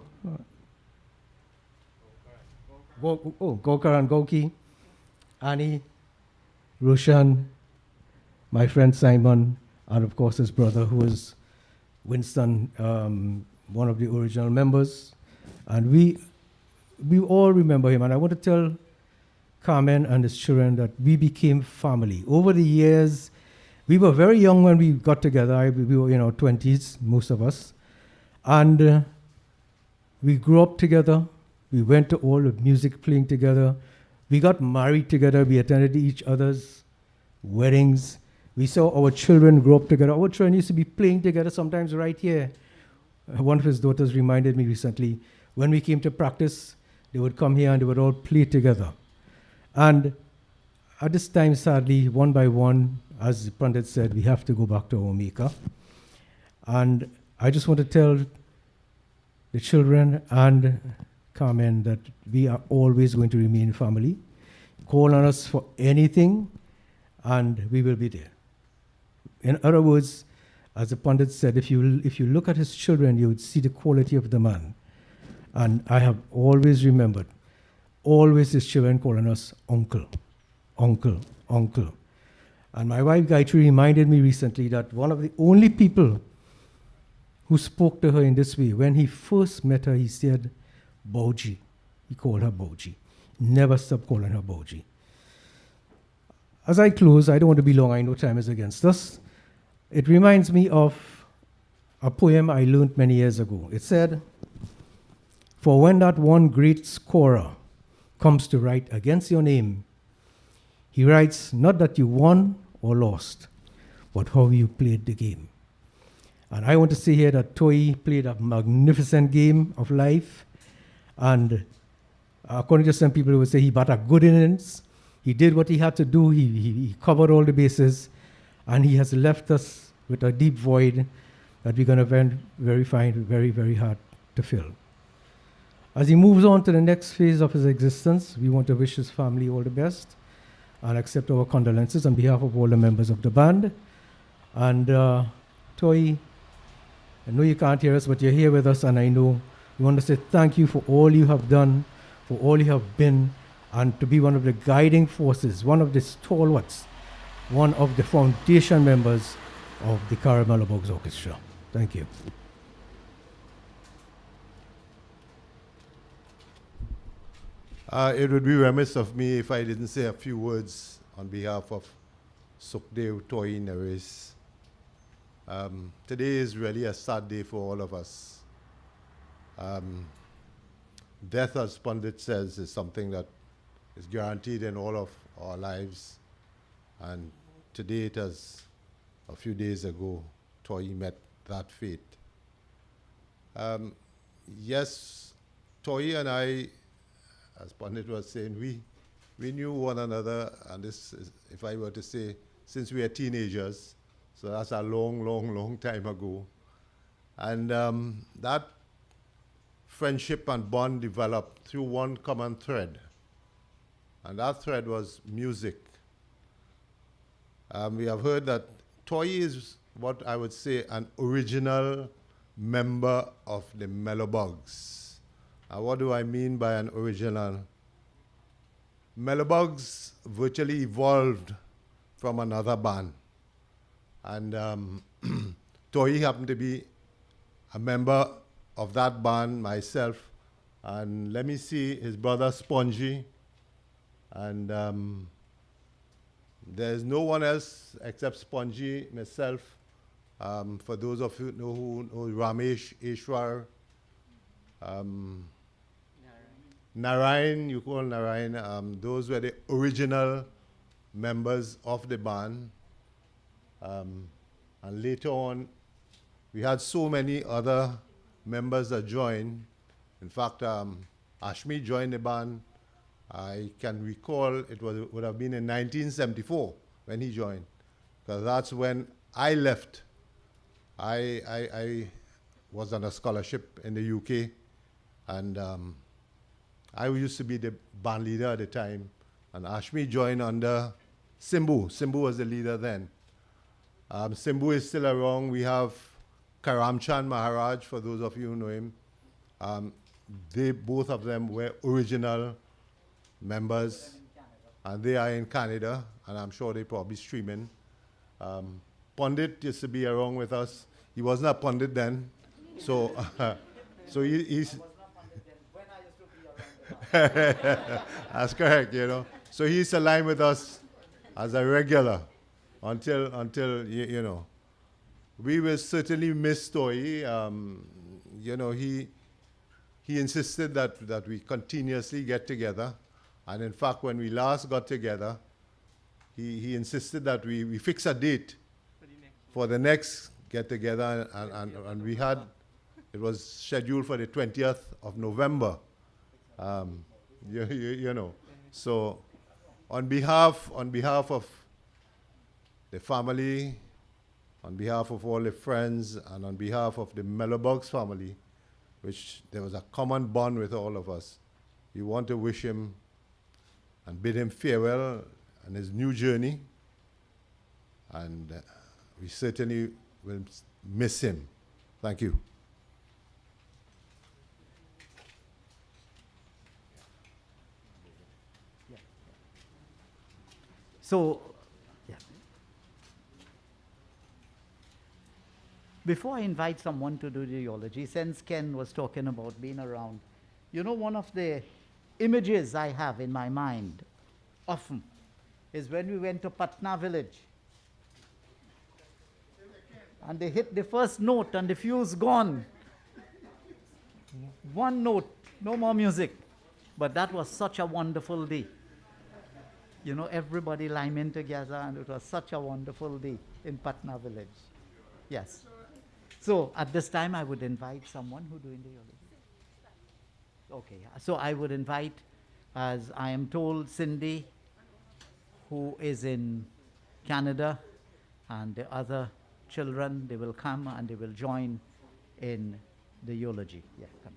Gokar and Goki, Annie, Roshan, my friend Simon, and of course his brother, who is Winston, one of the original members. And we all remember him. And I want to tell Carmen and his children that we became family. Over the years, we were very young when we got together. We were in our 20s, most of us. And we grew up together. We went to all the music playing together. We got married together. We attended each other's weddings. We saw our children grow up together. Our children used to be playing together sometimes right here. One of his daughters reminded me recently, when we came to practice, they would come here and they would all play together. And at this time, sadly, one by one, as the Pundit said, we have to go back to our maker. And I just want to tell the children and Carmen that we are always going to remain family. Call on us for anything, and we will be there. In other words, as the Pundit said, if you look at his children, you would see the quality of the man. And I have always remembered, always his children calling us uncle, uncle, uncle. And my wife Gayatri reminded me recently that one of the only people who spoke to her in this way, when he first met her, he said, Boji. He called her Boji. Never stopped calling her Boji. As I close, I don't want to be long, I know time is against us. It reminds me of a poem I learned many years ago. It said, for when that one great scorer comes to write against your name, he writes not that you won or lost, but how you played the game. And I want to say here that Toyie played a magnificent game of life. And according to some people who would say he batted good innings. He did what he had to do. He covered all the bases. And he has left us with a deep void that we're going to find very, very hard to fill. As he moves on to the next phase of his existence, we want to wish his family all the best and accept our condolences on behalf of all the members of the band. And Toyie, I know you can't hear us, but you're here with us, and I know we want to say thank you for all you have done, for all you have been, and to be one of the guiding forces, one of the stalwarts, one of the foundation members of the Carib Mellowbogs Orchestra. Thank you. It would be remiss of me if I didn't say a few words on behalf of Sookdeo, Toyie, Narace. Today is really a sad day for all of us. Death, as Pundit says, is something that is guaranteed in all of our lives. And today, it as a few days ago, Toyie met that fate. Yes, Toyie and I, as Pundit was saying, we knew one another, and this is, if I were to say, since we were teenagers, So that's a long, long, long time ago. And that friendship and bond developed through one common thread. And that thread was music. We have heard that Toyie is what I would say an original member of the Mellobugs. What do I mean by an original? Mellobugs virtually evolved from another band. And Toyie happened to be a member of that band, myself, and let me see his brother Spongy, and there's no one else except Spongy, myself. For those of you who know Ramesh, Ishwar, Narayan, you call Narayan, those were the original members of the band. And later on, we had so many other members that joined. In fact, Ashmi joined the band. I can recall it would have been in 1974 when he joined, because that's when I left. I was on a scholarship in the UK, and I used to be the band leader at the time, and Ashmi joined under Simbu. Simbu was the leader then. Simbu is still around. We have Karamchand Maharaj, for those of you who know him. Both of them were original members, and they are in Canada, and I'm sure they probably streaming. Pundit used to be around with us. He wasn't a Pundit then, so so he's. That's correct, you know. So he's aligned with us as a regular until you know. We will certainly miss Toyie. You know, he insisted that we continuously get together. And in fact, when we last got together, he insisted that we fix a date for the next get together, and we had, it was scheduled for the 20th of November. You know, so on behalf of the family, on behalf of all the friends, and on behalf of the Mellobugs family, which there was a common bond with all of us, we want to wish him and bid him farewell on his new journey, and we certainly will miss him. Thank you. So, yeah. Before I invite someone to do the eulogy, since Ken was talking about being around, you know, one of the images I have in my mind often is when we went to Patna village and they hit the first note and the fuse gone. One note, no more music. But that was such a wonderful day. You know, everybody liming together, and it was such a wonderful day in Patna village. Yes. So at this time, I would invite someone who doing the eulogy. Okay, so I would invite, as I am told, Cindy, who is in Canada, and the other children, they will come and they will join in the eulogy. Yeah, come.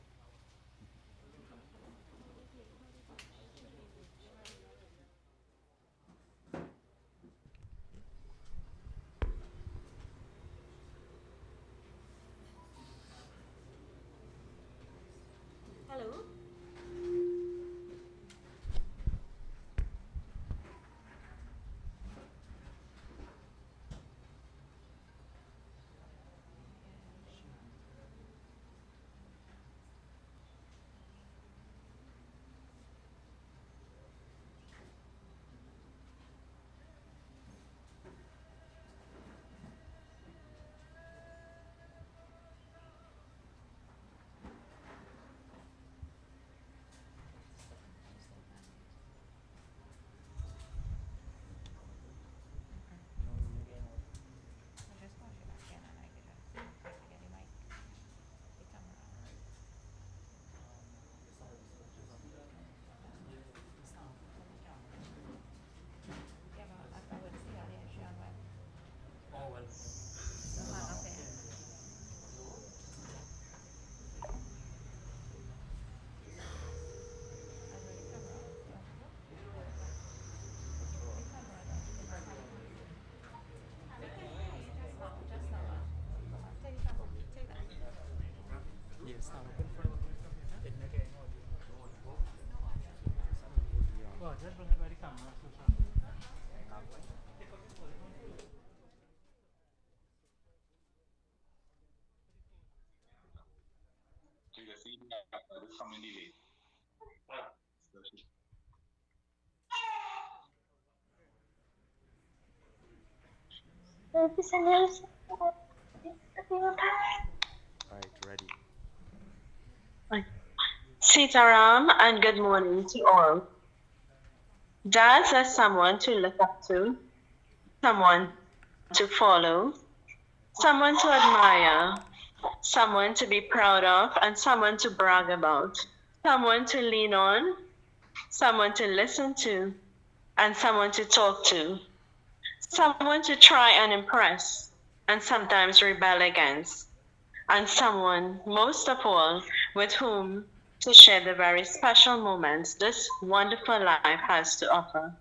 Sitaram, and good morning to all. Dads are someone to look up to, someone to follow, someone to admire, someone to be proud of, and someone to brag about, someone to lean on, someone to listen to, and someone to talk to, someone to try and impress, and sometimes rebel against, and someone, most of all, with whom to share the very special moments this wonderful life has to offer.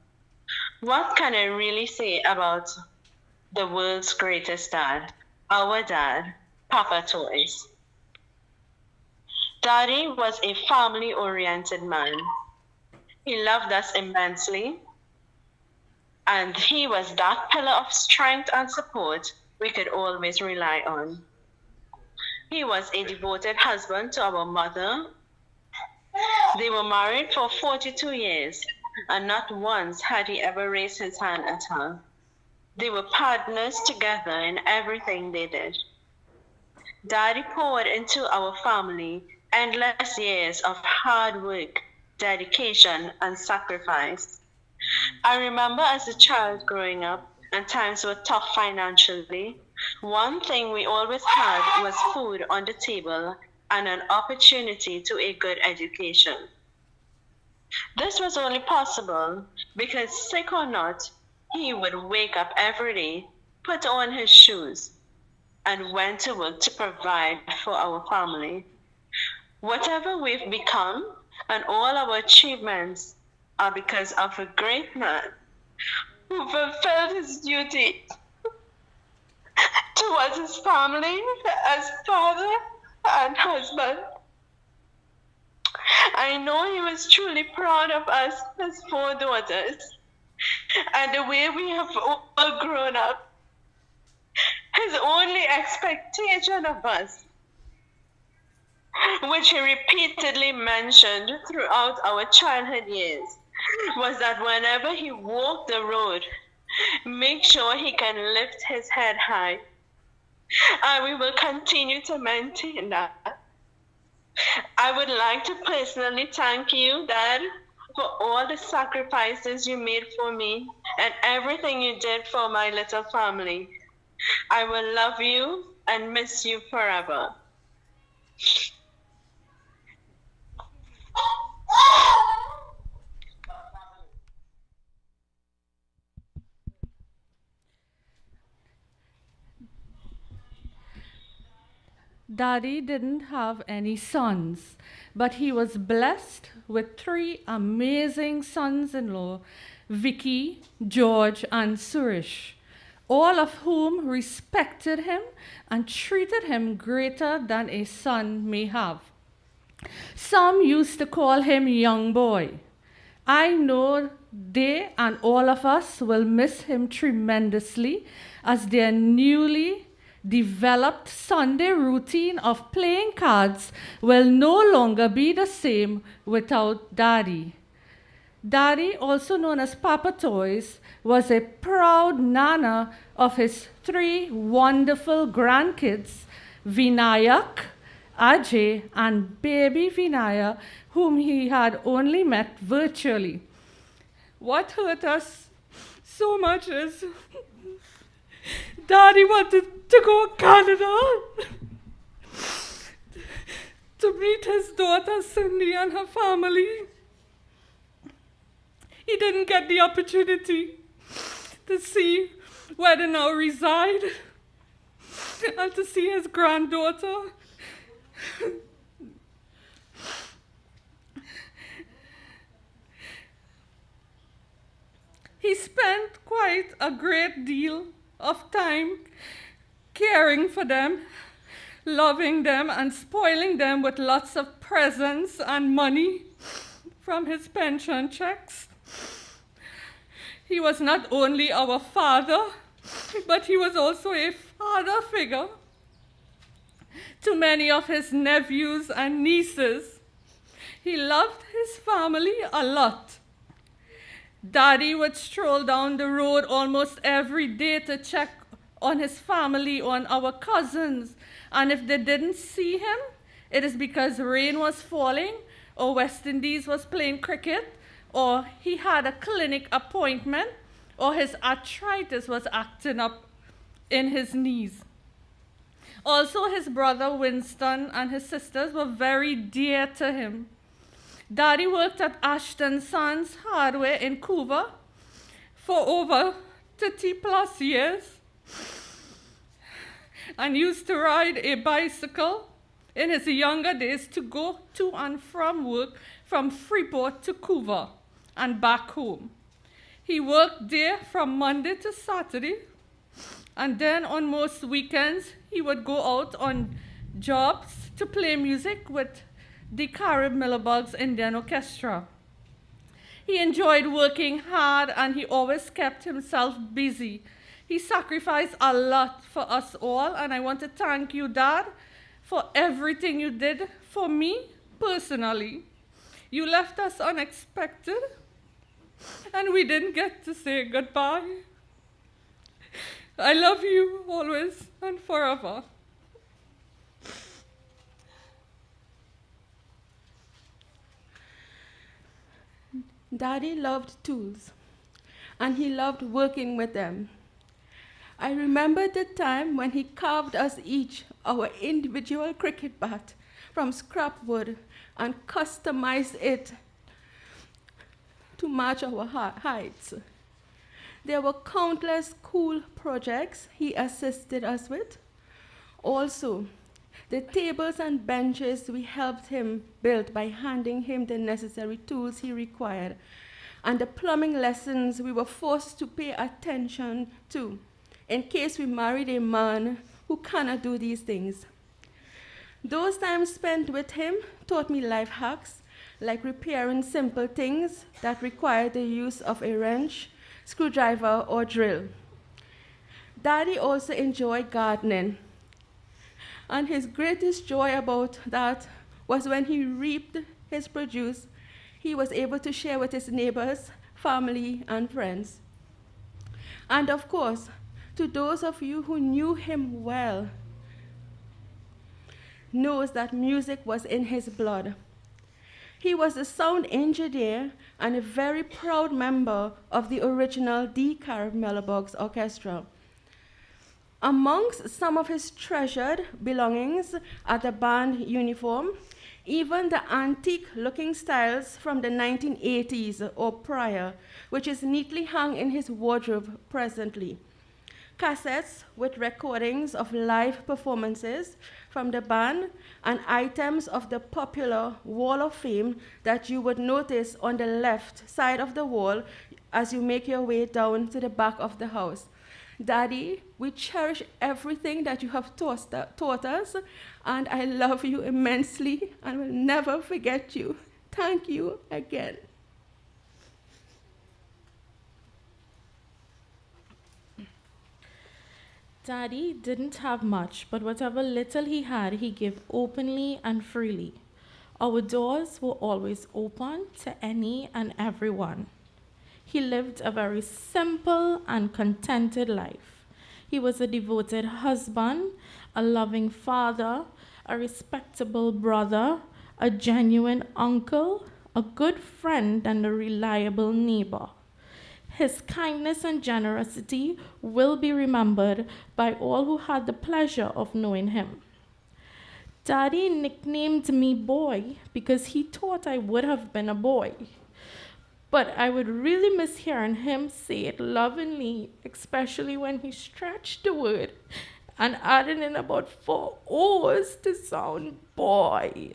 What can I really say about the world's greatest dad, our dad, Papa Toys? Daddy was a family-oriented man. He loved us immensely, and he was that pillar of strength and support we could always rely on. He was a devoted husband to our mother. They were married for 42 years, and not once had he ever raised his hand at her. They were partners together in everything they did. Daddy poured into our family endless years of hard work, dedication, and sacrifice. I remember as a child growing up, and times were tough financially, one thing we always had was food on the table and an opportunity to a good education. This was only possible because, sick or not, he would wake up every day, put on his shoes, and went to work to provide for our family. Whatever we've become and all our achievements are because of a great man who fulfilled his duty towards his family as father and husband. I know he was truly proud of us as 4 daughters and the way we have all grown up. His only expectation of us, which he repeatedly mentioned throughout our childhood years, was that whenever he walked the road, make sure he can lift his head high. And we will continue to maintain that. I would like to personally thank you, Dad, for all the sacrifices you made for me and everything you did for my little family. I will love you and miss you forever. Daddy didn't have any sons, but he was blessed with 3 amazing sons-in-law, Vicky, George, and Suresh, all of whom respected him and treated him greater than a son may have. Some used to call him young boy. I know they and all of us will miss him tremendously as their newly developed Sunday routine of playing cards will no longer be the same without Daddy. Daddy, also known as Papa Toys, was a proud nana of his 3 wonderful grandkids, Vinayak, Ajay, and baby Vinaya, whom he had only met virtually. What hurt us so much is Daddy wanted to go to Canada to meet his daughter Cindy and her family. He didn't get the opportunity to see where they now reside and to see his granddaughter. He spent quite a great deal of time caring for them, loving them, and spoiling them with lots of presents and money from his pension checks. He was not only our father, but he was also a father figure to many of his nephews and nieces. He loved his family a lot. Daddy would stroll down the road almost every day to check on his family, on our cousins, and if they didn't see him, it is because rain was falling, or West Indies was playing cricket, or he had a clinic appointment, or his arthritis was acting up in his knees. Also, his brother Winston and his sisters were very dear to him. Daddy worked at Ashton Sons Hardware in Cuba for over 30 plus years and used to ride a bicycle in his younger days to go to and from work from Freeport to Cuba and back home. He worked there from Monday to Saturday, and then on most weekends he would go out on jobs to play music with the Carib Millerbugs Indian Orchestra. He enjoyed working hard and he always kept himself busy. He sacrificed a lot for us all, and I want to thank you, Dad, for everything you did for me personally. You left us unexpected, and we didn't get to say goodbye. I love you always and forever. Daddy loved tools, and he loved working with them. I remember the time when he carved us each our individual cricket bat from scrap wood and customized it to match our heights. There were countless cool projects he assisted us with. Also, the tables and benches we helped him build by handing him the necessary tools he required, and the plumbing lessons we were forced to pay attention to in case we married a man who cannot do these things. Those times spent with him taught me life hacks, like repairing simple things that require the use of a wrench, screwdriver, or drill. Daddy also enjoyed gardening, and his greatest joy about that was when he reaped his produce, he was able to share with his neighbors, family, and friends. And of course, to those of you who knew him well, knows that music was in his blood. He was a sound engineer and a very proud member of the original D. Carib Millerbugs Orchestra. Amongst some of his treasured belongings are the band uniform, even the antique-looking styles from the 1980s or prior, which is neatly hung in his wardrobe presently. Cassettes with recordings of live performances from the band and items of the popular Wall of Fame that you would notice on the left side of the wall as you make your way down to the back of the house. Daddy, we cherish everything that you have taught us, and I love you immensely and will never forget you. Thank you again. Daddy didn't have much, but whatever little he had, he gave openly and freely. Our doors were always open to any and everyone. He lived a very simple and contented life. He was a devoted husband, a loving father, a respectable brother, a genuine uncle, a good friend, and a reliable neighbor. His kindness and generosity will be remembered by all who had the pleasure of knowing him. Daddy nicknamed me Boy because he thought I would have been a boy. But I would really miss hearing him say it lovingly, especially when he stretched the word and added in about 4 O's to sound boy.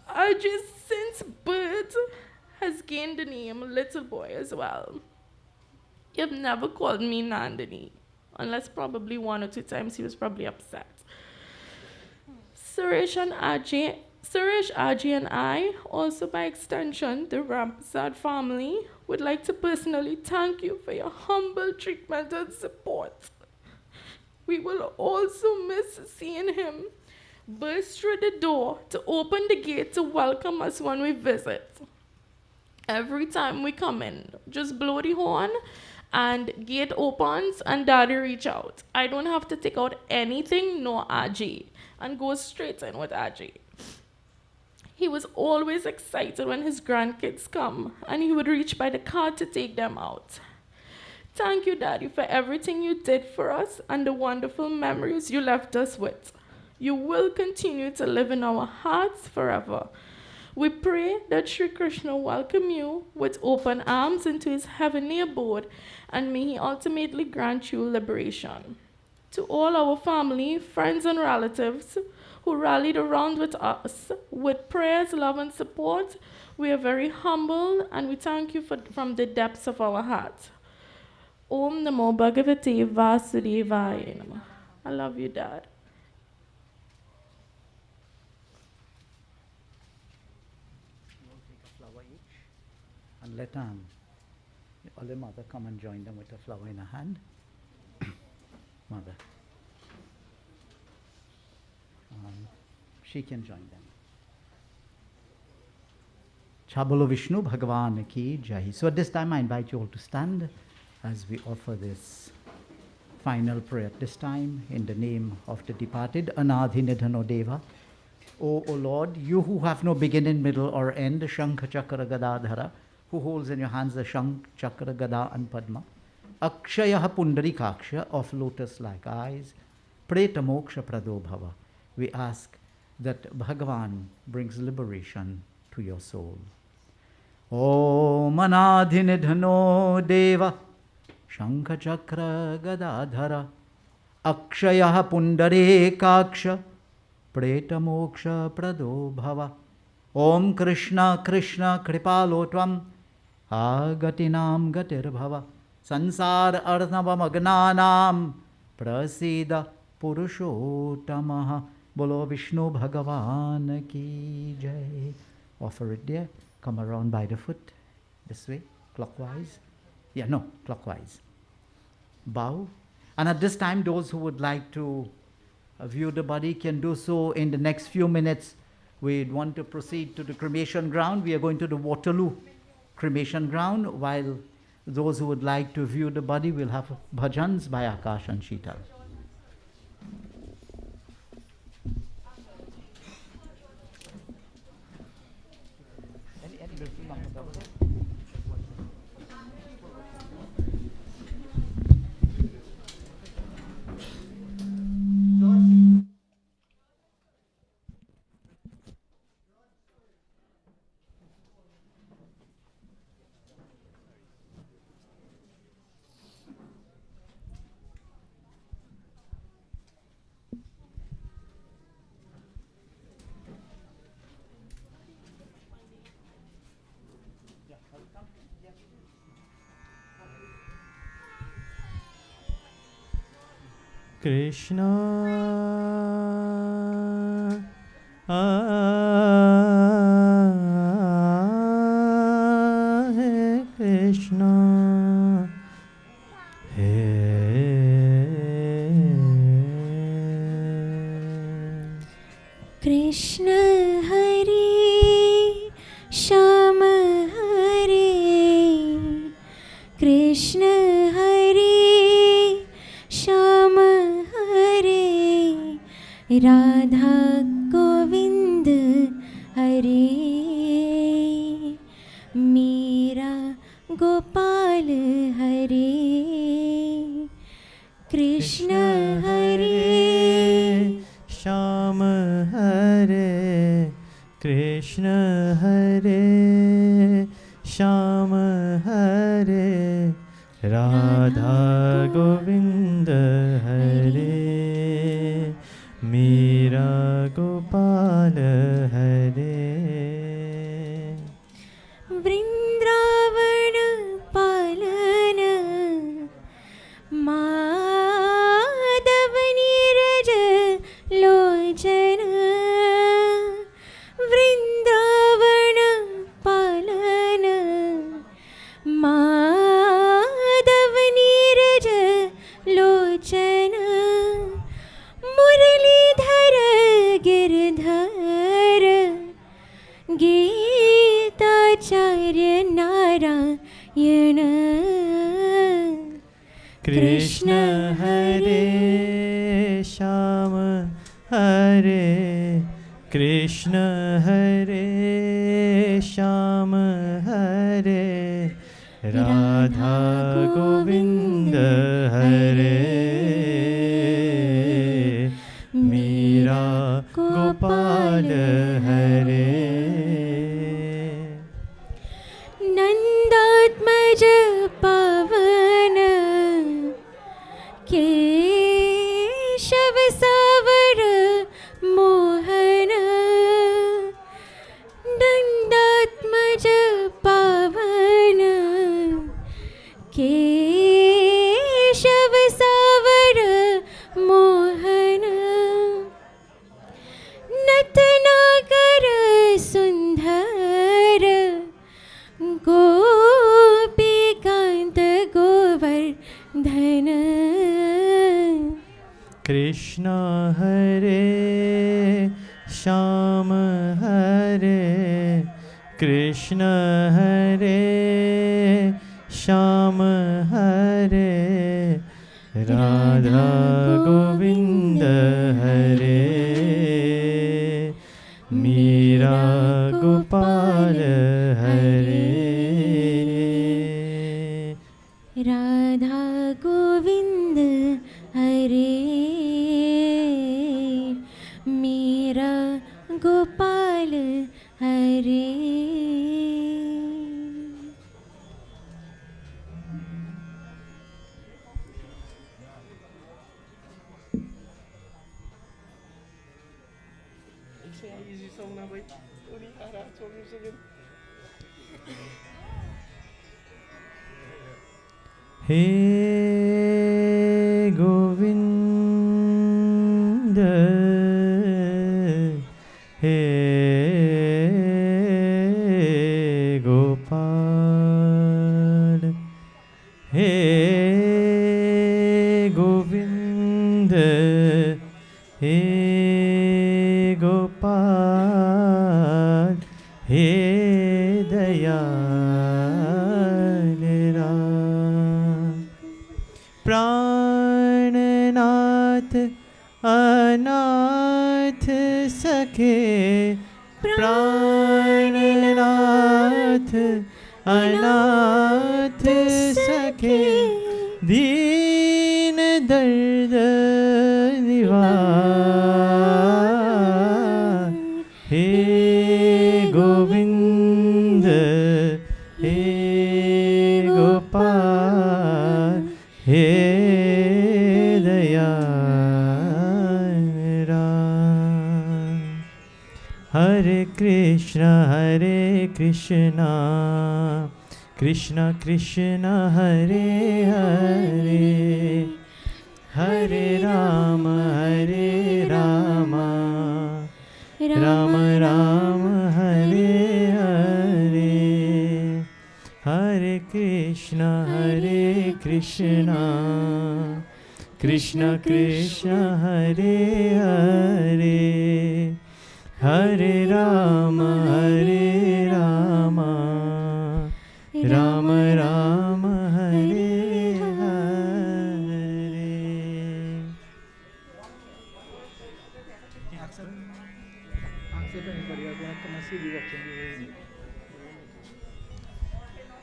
Ajay, since birth, has gained the name Little Boy as well. You've never called me Nandini, unless probably 1 or 2 times he was probably upset. Suresh, Ajay, and I, also by extension, the Rampersad family, would like to personally thank you for your humble treatment and support. We will also miss seeing him burst through the door to open the gate to welcome us when we visit. Every time we come in, just blow the horn and gate opens and Daddy reach out. I don't have to take out anything, no Ajay, and go straight in with Ajay. He was always excited when his grandkids come, and he would reach by the car to take them out. Thank you, Daddy, for everything you did for us and the wonderful memories you left us with. You will continue to live in our hearts forever. We pray that Sri Krishna welcome you with open arms into his heavenly abode, and may he ultimately grant you liberation. To all our family, friends, and relatives who rallied around with us with prayers, love, and support, we are very humble, and we thank you from the depths of our heart. Om Namo Bhagavate Vasudevaya Namah. I love you, Dad. And let Ole Mother come and join them with a flower in her hand. Mother. She can join them. Chabolo Vishnu Bhagavan ki Jai. So at this time I invite you all to stand as we offer this final prayer at this time in the name of the departed Anadhi Nidhano Deva. O Lord, you who have no beginning, middle or end, Shankha Chakra Gadadhara, who holds in your hands the Shank, Chakra, Gada and Padma, Akshayaha Pundarikaksha of lotus-like eyes, Preta Moksha Prado Bhava. We ask that Bhagavan brings liberation to your soul. Om Anadhinidhano Deva, Shankha Chakra Gadadhara, Akshayaha Pundarikaksha, Preta Moksha Prado Bhava. Om Krishna Krishna Kripalo Tvam, Agatinam Gatir Bhava, Sansar Arnavam Agnanam, Prasida Purushottamaha. Bolo Vishnu Bhagavan ki Jai. Offer it there. Come around by the foot. This way, clockwise. Yeah, no, clockwise. Bow. And at this time, those who would like to view the body can do so in the next few minutes. We'd want to proceed to the cremation ground. We are going to the Waterloo cremation ground. While those who would like to view the body will have bhajans by Akash and Sheetal. Krishna Hare Krishna Krishna Hare Shama Hare Krishna Hare Shama Hare Radha Govind Hare Meera Gopal Hare Krishna Hare Shama Hare Krishna Hare Shama Hare Radha Govinda Hare Meera Gopal Hare Vrindravana Palana Madhavani Raja Lochana Vrindravana Palana Krishna Hare Sham Hare Krishna Hare Sham Hare Radha Govinda Hare Meera Gopal Hare नंदात्मज पावन केशव सावर मोहन नंदात्मज पावन केशव सावर मोहन नतनागर सुंदर Gopikant Govardhan Krishna Hare Sham Hare Krishna Hare Sham Hare Radha Govinda Hare Meera Gopal Hare Radha Govind हरे मेरा गोपाल हरे Hey Govinda Hey Gopal Hey Govinda Hey Gopal Hey Dayal Ram प्राणनाथ अनाथ सखे प्राणनाथ अनाथ सखे दीन दर्द निवार हे गोविंद हे गोपाल हे दयाल राम हरे Krishna Krishna Krishna Hare Hare Hare Ram Ram Ram Hare Hare Hare Krishna Krishna Krishna Hare Hare Hare Ram Ram Ram Hare Hare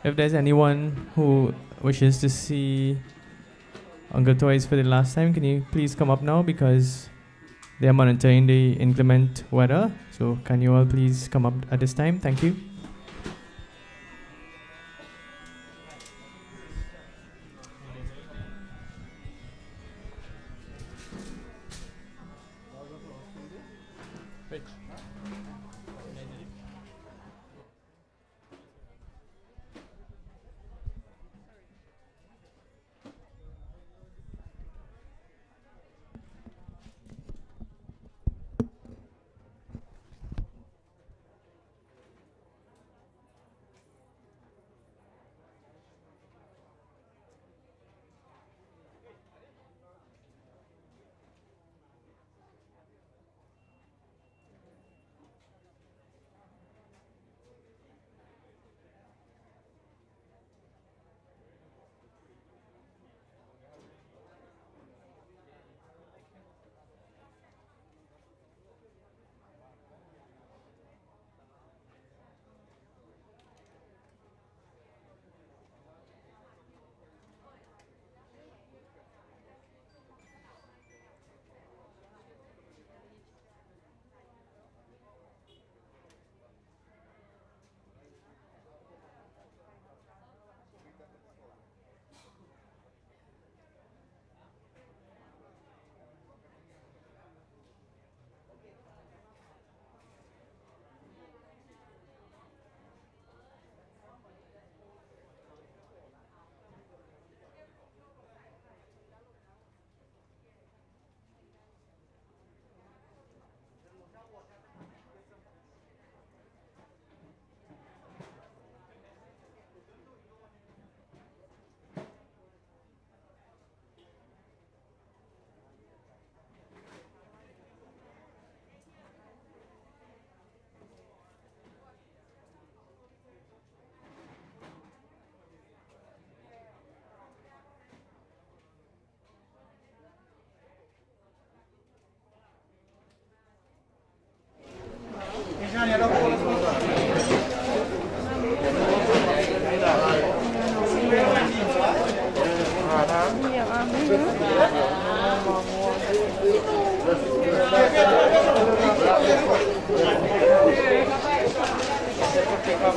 If there's anyone who wishes to see Uncle Toys for the last time, can you please come up now because they are monitoring the inclement weather. So can you all please come up at this time? Thank you.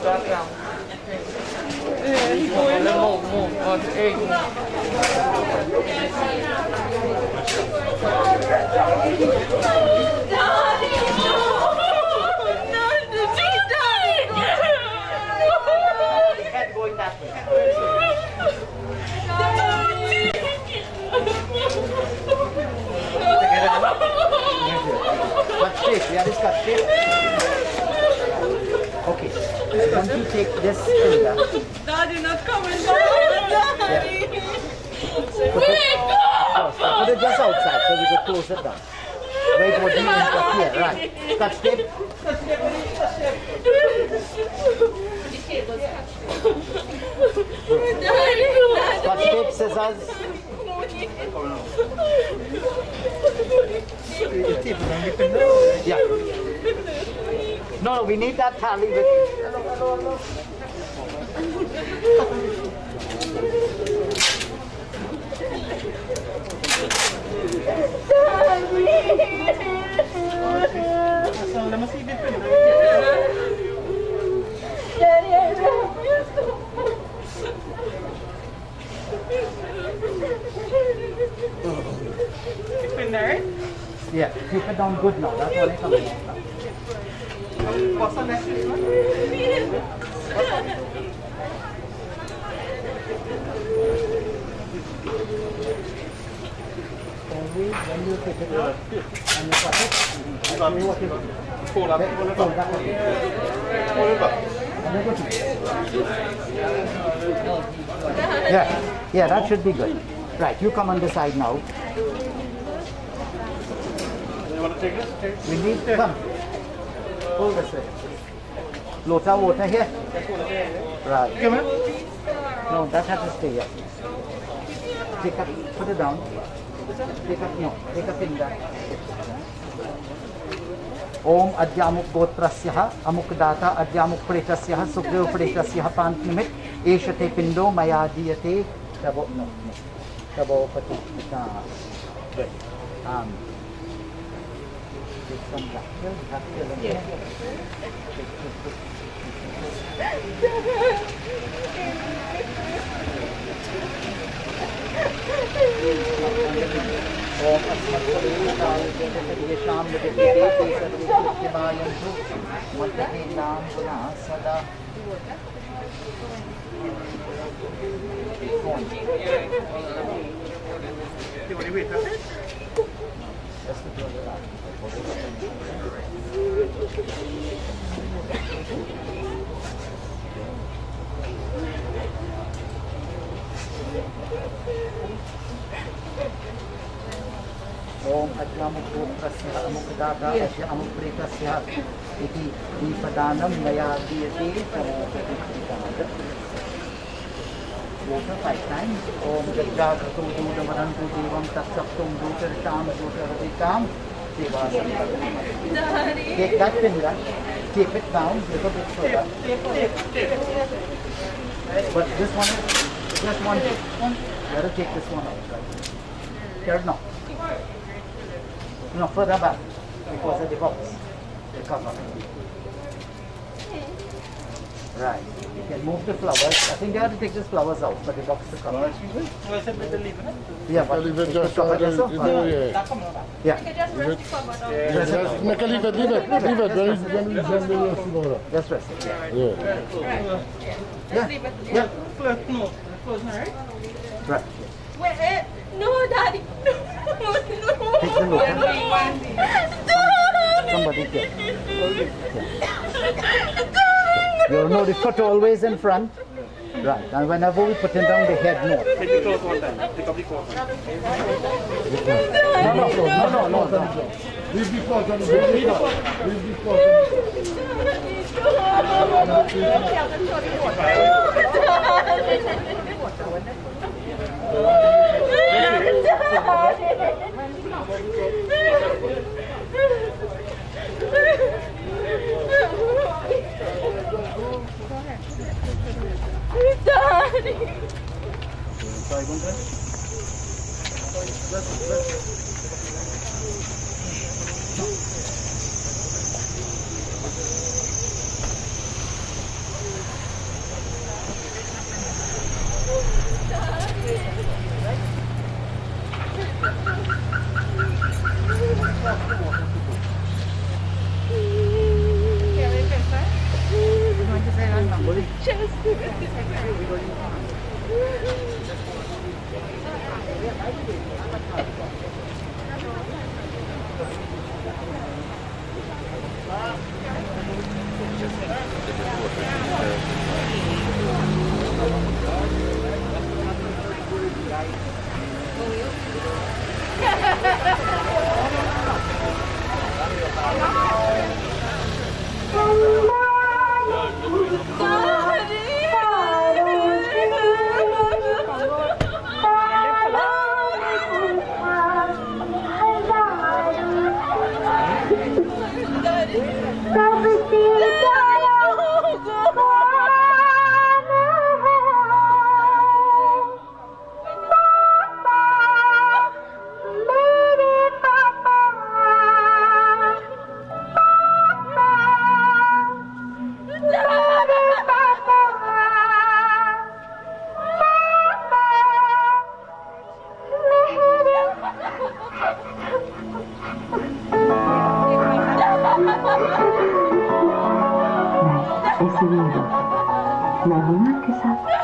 back down. Yeah, he's going to move. Hey. Head going that way. Cut shape. Where is cut shape? Okay. Once you take this finger. Daddy, not coming. Daddy. Put it just outside so we can close it down. Wait, what do you interfere? Right. Cut tape. Cut tape, scissors. Yeah. No, we need that tally with. Let me see this. Yeah, keep it down good now. That's what I come in. What's the next one? When you take it out and you cut it, fold up. Yeah, that should be good. Right, you come on the side now. You want to take this? We need to come. Hold this way. Lota water here. Right. Come on. No, that has to stay here. Take up, put it down. Take up, no, take a finger. Om Adyamuk Gotrasyaha, Amukdata Adyamuk Pretasyaha, Sookdeo Pretasyaha Pantnimit, Eshate Pindo, Mayadiyate, Tabo, no, Tabo Pati, good. Take some dactyl in here. Om Asmat Sada. Om Ajamuk Gotrasyaha Amukdata Amuk Pretasyaha Iti Dipadanam Mayadiyate Water 5 times. Om Gajjagato Dudamarantu Devam Tatsaptum Dutartam Dutaratikam Take that finger, keep it down, little bit further. But this one is just one. Let us take this one out. Here, no. No, further back, because of the box, the cover. Right. You can move the flowers. I think they have to take these flowers out for the box to cover. Yeah, but leave it just cover this up. Yeah. Just make a leave it. Just rest it. Yeah. Yeah. No, close, right? Right. Wait, no, Daddy. Take the look. Somebody get. You know the foot always in front. Right. And whenever we put it down, the head no. Take the close one time. Take up the close one. No. Leave the close on the Leave the close मैं हूं ना आपके साथ।